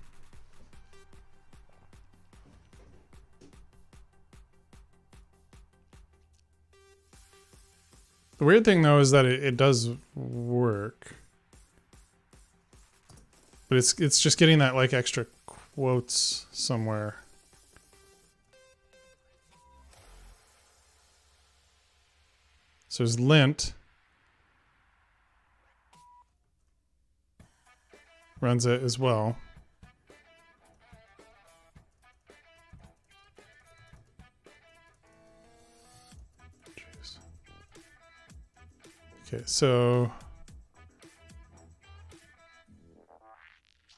[SPEAKER 1] The weird thing though is that it does work. But it's just getting that like extra quotes somewhere. So there's lint. Runs it as well. Jeez. Okay, so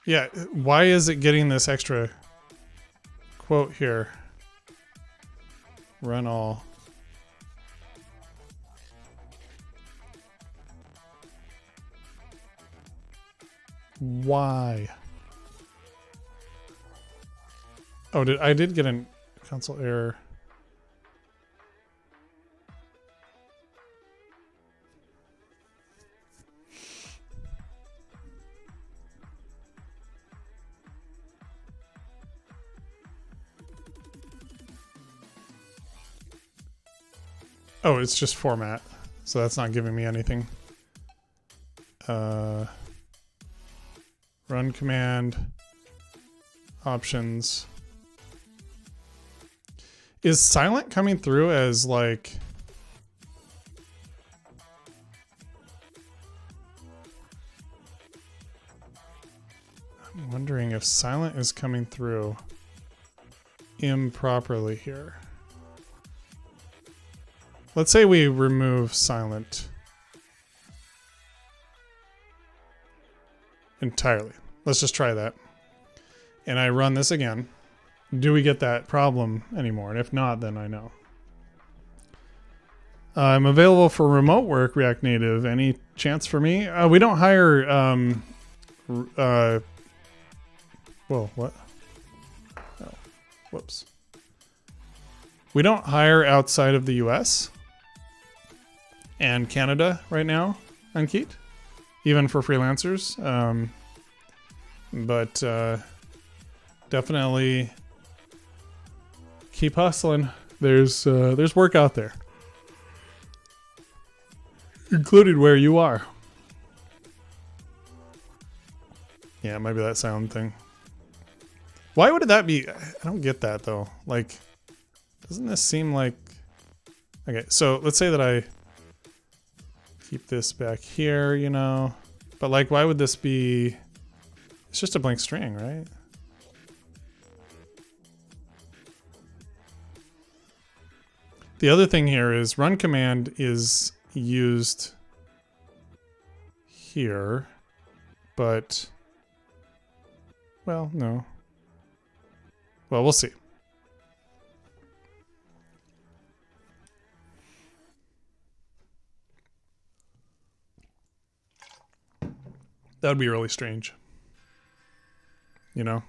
[SPEAKER 1] yeah, why is it getting this extra quote here? Run all. Why? Oh, I did get a console error. Oh, it's just format. So that's not giving me anything. Run command. Options. Is silent coming through as like... I'm wondering if silent is coming through improperly here. Let's say we remove silent entirely. Let's just try that. And I run this again. Do we get that problem anymore? And if not, then I know. I'm available for remote work, React Native. Any chance for me? We don't hire... whoa, what? Oh, whoops. We don't hire outside of the US and Canada right now on Keat, even for freelancers. But definitely keep hustling. There's work out there, including where you are. Yeah, it might be that sound thing. Why would that be? I don't get that though. Like, doesn't this seem like... Okay, so let's say that I keep this back here, you know. But like, why would this be... It's just a blank string, right? The other thing here is run command is used here, but... Well, no. Well, we'll see. That would be really strange. You know?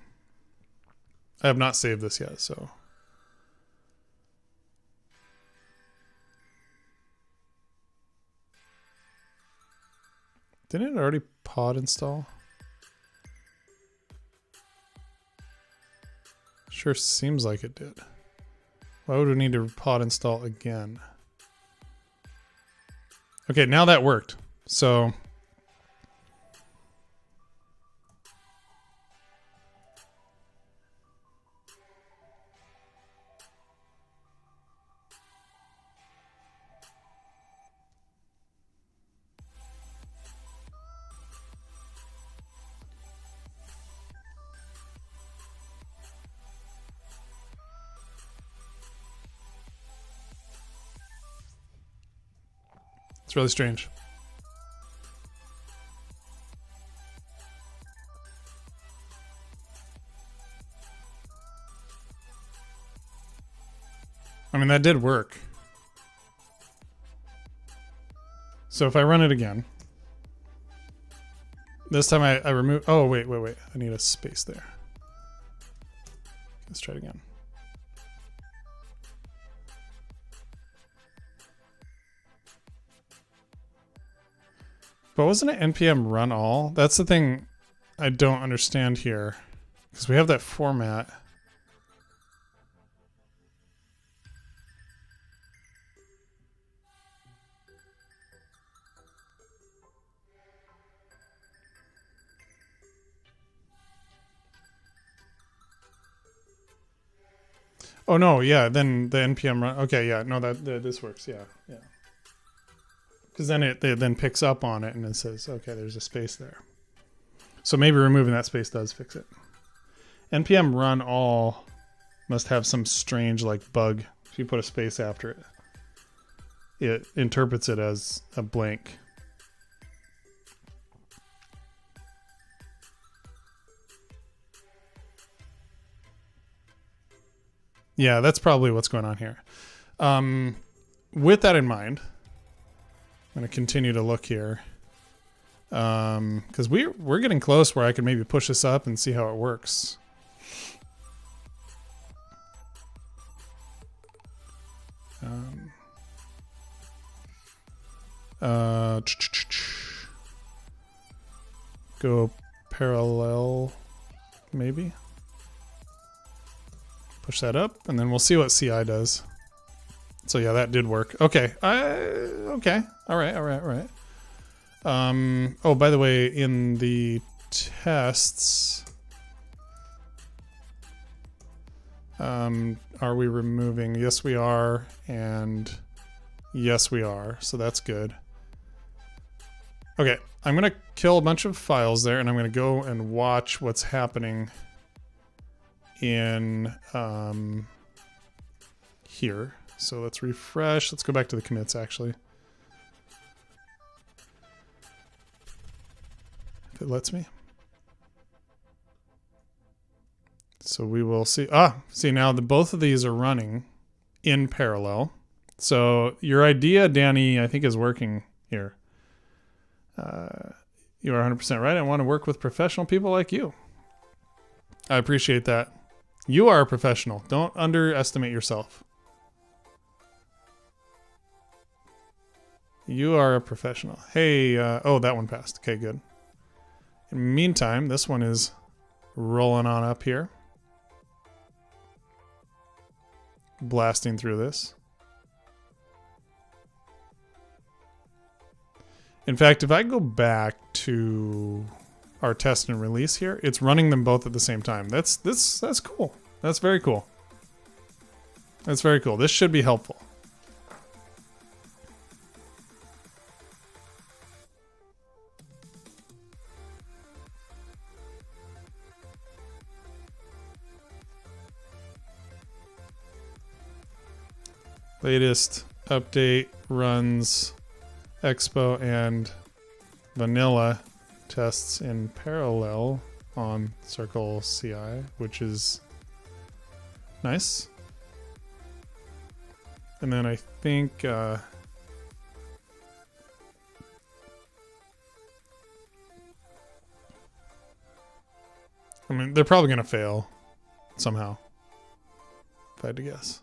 [SPEAKER 1] I have not saved this yet, so... Didn't it already pod install? Sure seems like it did. Why would we need to pod install again? Okay, now that worked. So... It's really strange. I mean, that did work. So if I run it again, this time I remove. Oh, wait. I need a space there. Let's try it again. But wasn't it npm run all? That's the thing I don't understand here. Because we have that format. Oh no, yeah, then the npm run. Okay, yeah, no, this works. Yeah. Because then it then picks up on it and it says, okay, there's a space there. So maybe removing that space does fix it. npm run all must have some strange like bug. If you put a space after it, it interprets it as a blank. Yeah, that's probably what's going on here. With that in mind, I'm going to continue to look here. Because we're getting close where I could maybe push this up and see how it works. Go parallel, maybe. Push that up, and then we'll see what CI does. So yeah, that did work. Okay. Okay. All right. Oh, by the way, in the tests, are we removing? Yes, we are, and yes, we are. So that's good. Okay, I'm gonna kill a bunch of files there, and I'm gonna go and watch what's happening in here. So let's refresh. Let's go back to the commits actually. If it lets me. So we will see. See now both of these are running in parallel. So your idea, Danny, I think is working here. You are 100% right. I want to work with professional people like you. I appreciate that. You are a professional. Don't underestimate yourself. You are a professional. Hey, oh, that one passed. Okay, good. In the meantime, this one is rolling on up here. Blasting through this. In fact, if I go back to our test and release here, it's running them both at the same time. That's cool. That's very cool. That's very cool. This should be helpful. Latest update runs Expo and vanilla tests in parallel on Circle CI, which is nice. And then I think I mean, they're probably gonna fail somehow, if I had to guess.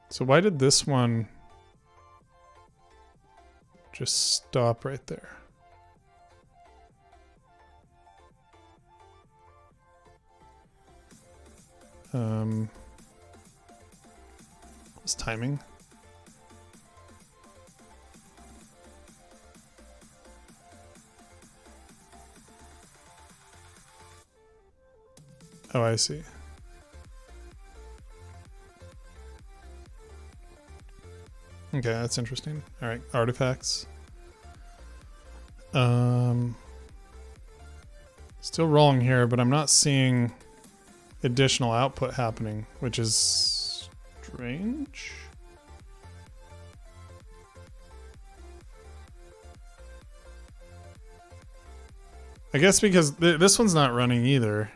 [SPEAKER 1] So why did this one just stop right there? What's timing? Oh, I see. Okay, that's interesting. All right, artifacts. Still rolling here, but I'm not seeing additional output happening, which is strange. I guess because this one's not running either.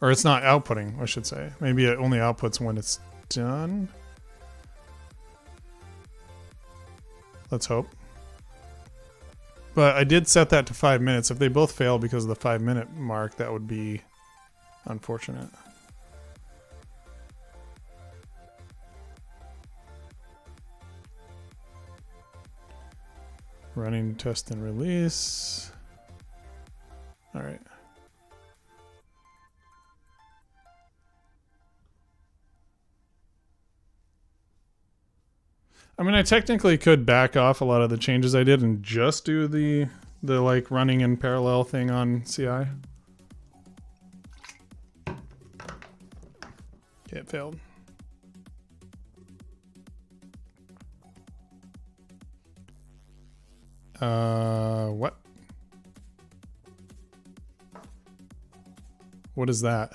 [SPEAKER 1] Or it's not outputting, I should say. Maybe it only outputs when it's done. Let's hope. But I did set that to 5 minutes. If they both fail because of the 5-minute mark, that would be unfortunate. Running test and release. All right. I mean, I technically could back off a lot of the changes I did and just do the like running in parallel thing on CI. Okay, it failed. What? What is that?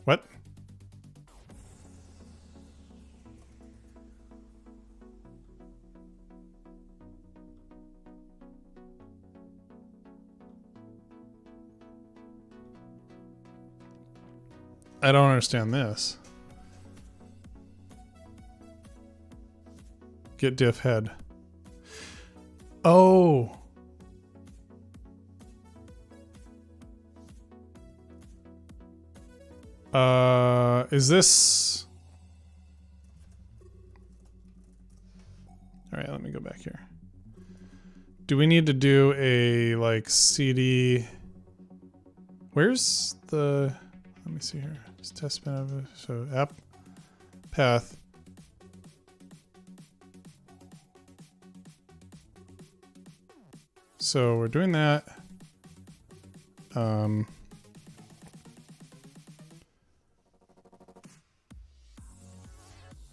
[SPEAKER 1] What? I don't understand this. Get diff head. Oh. Is this... All right, let me go back here. Do we need to do a like CD? Where's the... Let me see here. Just test bin. So app path. So we're doing that.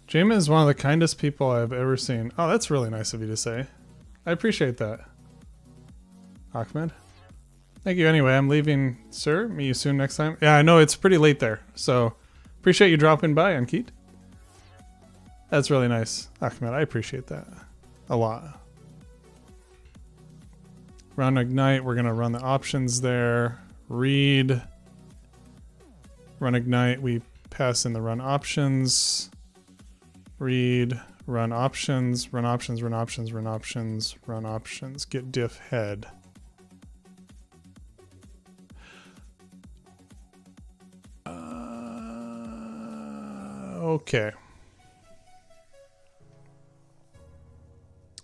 [SPEAKER 1] Jamon is one of the kindest people I've ever seen. Oh, that's really nice of you to say. I appreciate that. Ahmed. Thank you anyway. I'm leaving, sir. Meet you soon next time. Yeah, I know it's pretty late there. So appreciate you dropping by, Ankit. That's really nice, Ahmed. I appreciate that a lot. Run Ignite. We're going to run the options there. Read. Run Ignite. We pass in the run options. Read. Run options. Run options. Run options. Run options. Run options. Get diff head. Okay.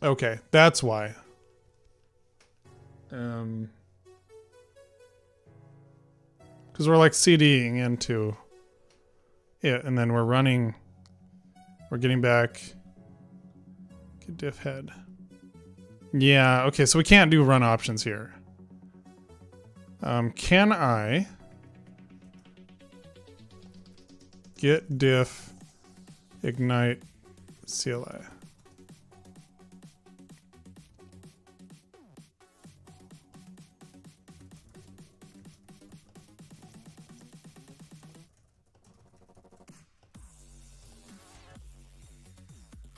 [SPEAKER 1] Okay, that's why. Because we're like CDing into it, and then we're running. We're getting back. Get diff head. Yeah, okay, so we can't do run options here. Can I get diff ignite CLI?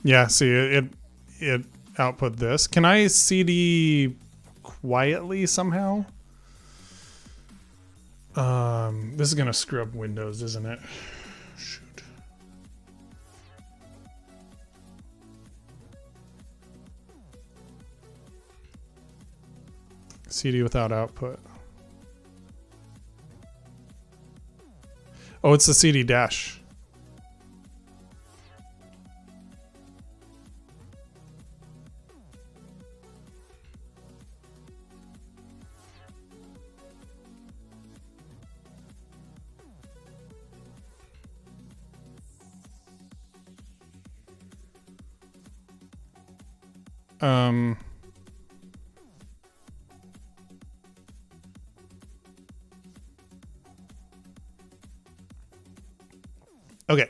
[SPEAKER 1] Yeah, see, it output this. Can I CD quietly somehow? This is gonna screw up Windows, isn't it? Shoot. CD without output. Oh, it's the CD dash. Okay.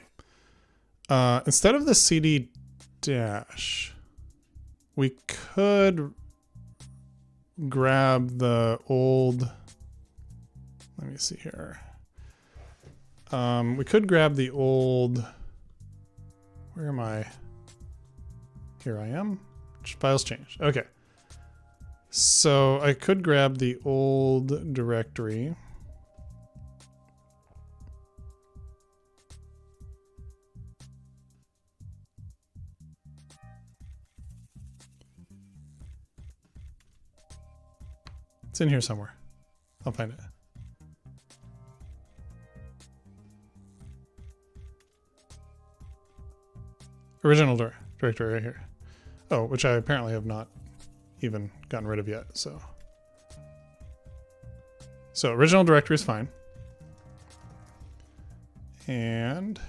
[SPEAKER 1] Instead of the CD dash. We could grab the old, let me see here. We could grab the old, where am I? Here I am. Files changed. Okay. So I could grab the old directory. It's in here somewhere. I'll find it. Original directory right here. Oh, which I apparently have not even gotten rid of yet. So original directory is fine. And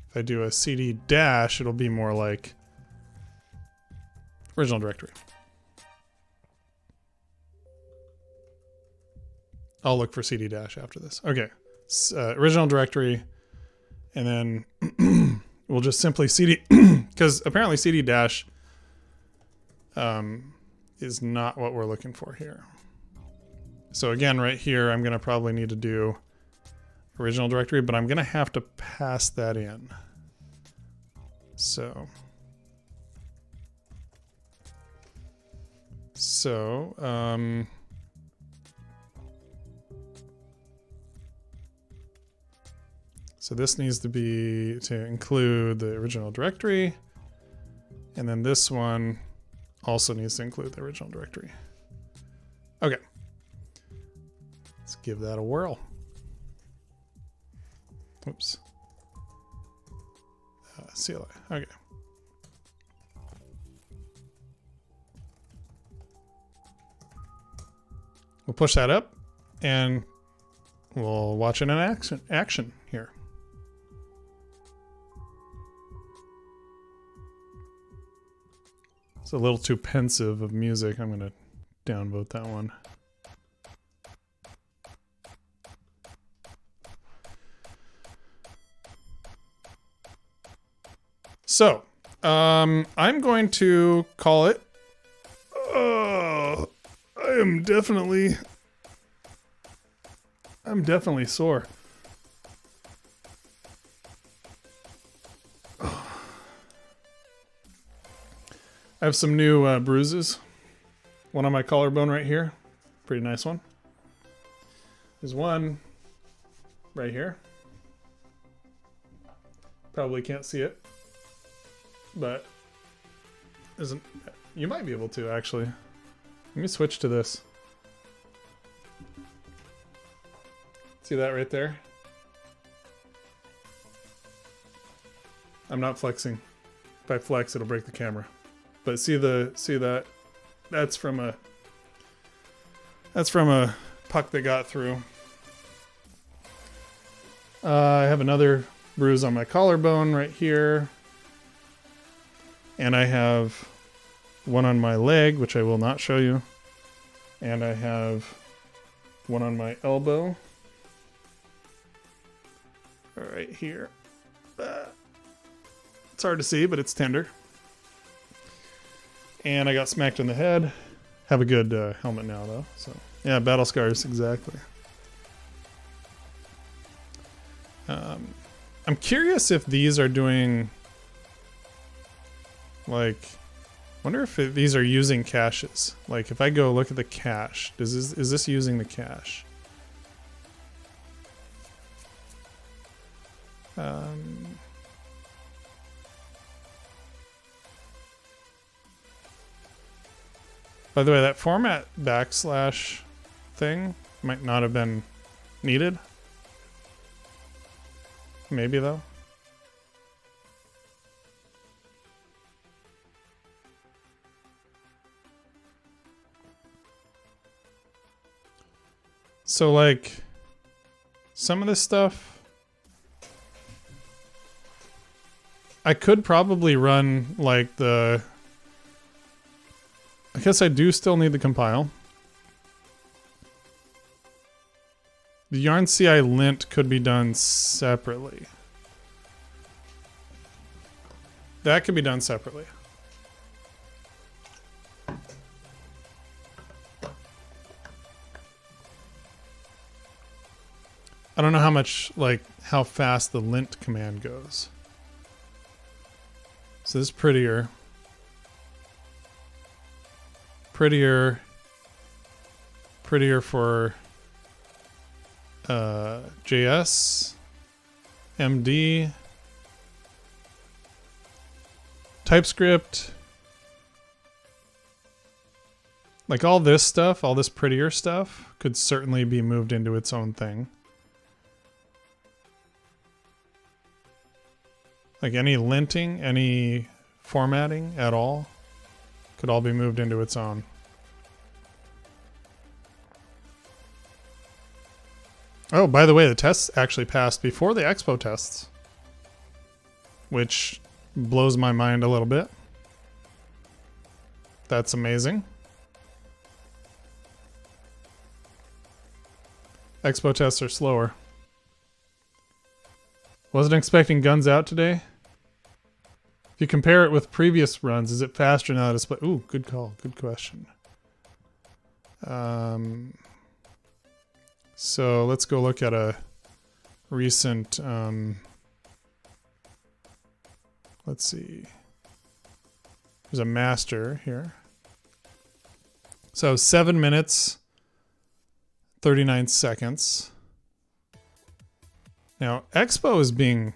[SPEAKER 1] if I do a cd dash, it'll be more like original directory. I'll look for cd dash after this. Okay, original directory, and then we'll just simply cd, because apparently cd dash is not what we're looking for here. So again, right here, I'm gonna probably need to do original directory, but I'm gonna have to pass that in. So this needs to be to include the original directory, and then this one also needs to include the original directory. Okay, let's give that a whirl. Oops. CLI. Okay. We'll push that up, and we'll watch it in action here. It's a little too pensive of music. I'm going to downvote that one. So, I'm going to call it. I'm definitely sore. I have some new bruises. One on my collarbone right here. Pretty nice one. There's one right here. Probably can't see it, but isn't, you might be able to actually. Let me switch to this. See that right there? I'm not flexing. If I flex, it'll break the camera. But see that? That's from a puck that got through. I have another bruise on my collarbone right here. And I have one on my leg, which I will not show you. And I have one on my elbow. Right here. It's hard to see, but it's tender. And I got smacked in the head. Have a good helmet now, though. So yeah, battle scars, exactly. I'm curious if these are doing, like, wonder if these are using caches. Like, if I go look at the cache, is this using the cache? By the way, that format backslash thing might not have been needed. Maybe though. So like some of this stuff I could probably run like the, I guess I do still need to compile. The yarn CI lint could be done separately. That can be done separately. I don't know how much, like, how fast the lint command goes. So this is prettier. Prettier for JS, MD, TypeScript. Like all this stuff, all this prettier stuff could certainly be moved into its own thing. Like any linting, any formatting at all could all be moved into its own. Oh, by the way, the tests actually passed before the Expo tests, which blows my mind a little bit. That's amazing. Expo tests are slower. Wasn't expecting guns out today. If you compare it with previous runs, is it faster now to split? Ooh, good call. Good question. So let's go look at a recent, let's see. There's a master here. So 7 minutes, 39 seconds. Now, Expo is being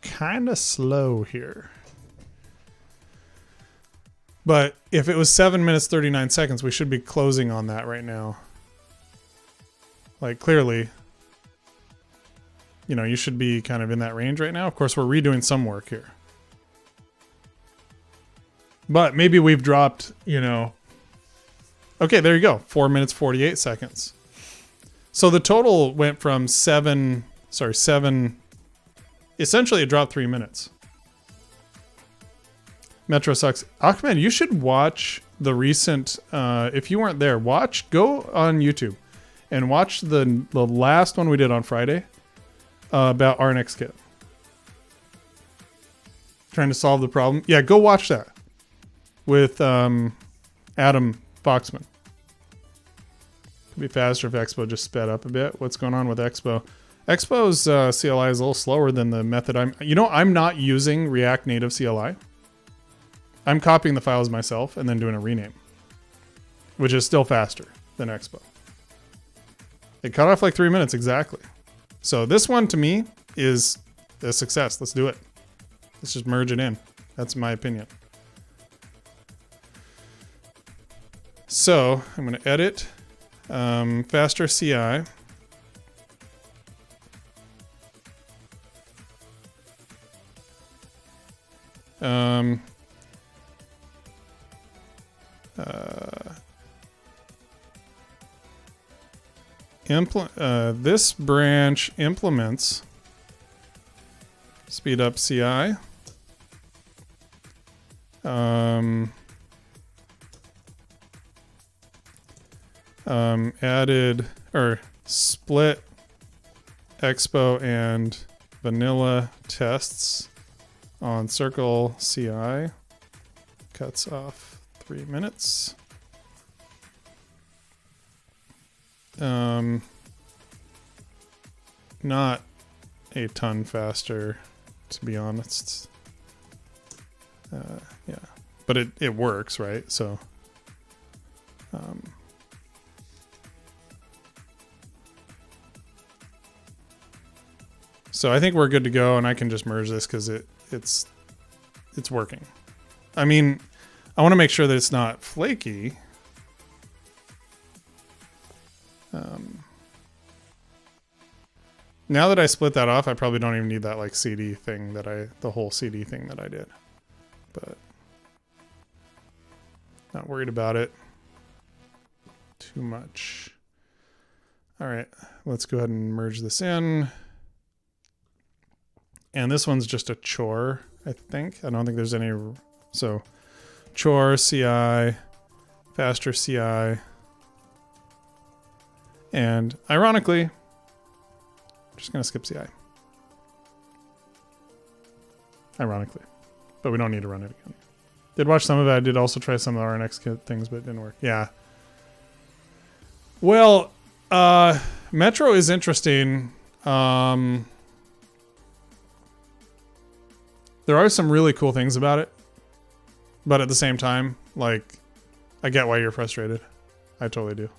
[SPEAKER 1] kind of slow here. But if it was 7 minutes, 39 seconds, we should be closing on that right now. Like, clearly, you know, you should be kind of in that range right now. Of course, we're redoing some work here. But maybe we've dropped, you know... Okay, there you go. 4 minutes, 48 seconds. So the total went from 7... Essentially, it dropped 3 minutes. Metro sucks. Ahmed, you should watch the recent... if you weren't there, go on YouTube and watch the last one we did on Friday about RNX-Kit. Trying to solve the problem. Yeah, go watch that with Adam Foxman. Could be faster if Expo just sped up a bit. What's going on with Expo? Expo's CLI is a little slower than the method I'm not using React Native CLI. I'm copying the files myself and then doing a rename, which is still faster than Expo. It cut off like 3 minutes exactly. So this one to me is a success. Let's do it. Let's just merge it in. That's my opinion. So I'm going to edit faster CI. This branch implements speed up CI. Added or split Expo and vanilla tests on Circle CI. Cuts off 3 minutes. Not a ton faster, to be honest. Yeah, but it works, right? So, so I think we're good to go, and I can just merge this because it's working. I mean, I want to make sure that it's not flaky. Now that I split that off, I probably don't even need that like CD thing the whole CD thing that I did. But not worried about it too much. All right, let's go ahead and merge this in. And this one's just a chore, I think. I don't think there's any. So chore, CI, faster CI. And ironically, I'm just going to skip CI. ironically. But we don't need to run it again. Did watch some of it. I did also try some of the RNX kit things, but it didn't work. Yeah. Well, Metro is interesting. There are some really cool things about it. But at the same time, like, I get why you're frustrated. I totally do.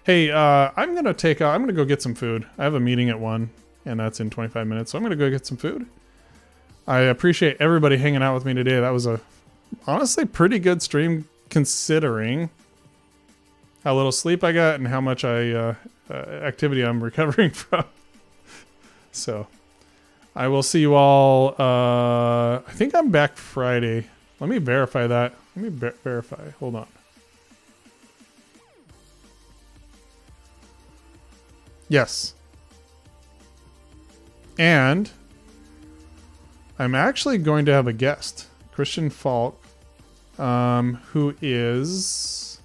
[SPEAKER 1] Hey, I'm going to go get some food. I have a meeting at 1, and that's in 25 minutes. So I'm going to go get some food. I appreciate everybody hanging out with me today. That was a honestly pretty good stream considering how little sleep I got and how much activity I'm recovering from. So I will see you all. I think I'm back Friday. Let me verify that. Let me verify. Hold on. Yes. And I'm actually going to have a guest, Christian Falk, who is...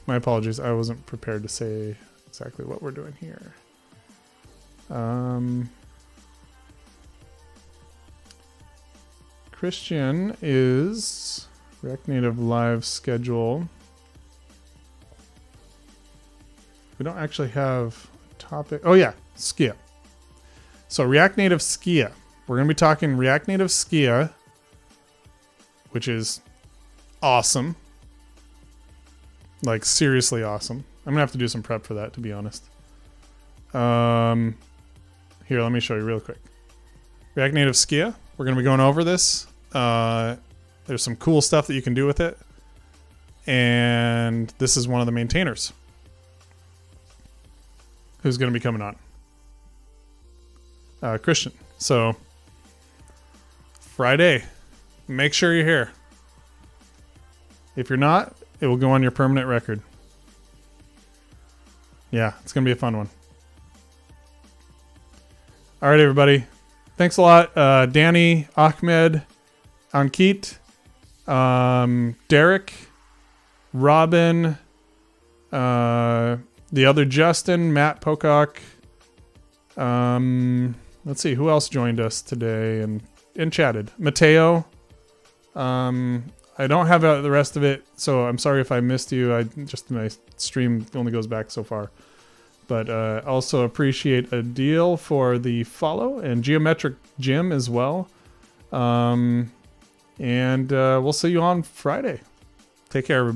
[SPEAKER 1] My apologies, I wasn't prepared to say exactly what we're doing here. Christian is React Native Live schedule. We don't actually have a topic. Oh yeah, Skia. So React Native Skia. We're going to be talking React Native Skia, which is awesome. Like seriously awesome. I'm going to have to do some prep for that, to be honest. Here, let me show you real quick. React Native Skia. We're going to be going over this. There's some cool stuff that you can do with it. And this is one of the maintainers who's going to be coming on. Christian. So Friday, make sure you're here. If you're not, it will go on your permanent record. Yeah, it's going to be a fun one. All right, everybody. Thanks a lot. Danny, Ahmed, Ankit, Derek, Robin, the other Justin, Matt Pocock. Let's see, who else joined us today and chatted? Mateo. I don't have the rest of it, so I'm sorry if I missed you. My stream only goes back so far. But also appreciate Adil for the follow and Geometric Jim as well. And we'll see you on Friday. Take care, everybody.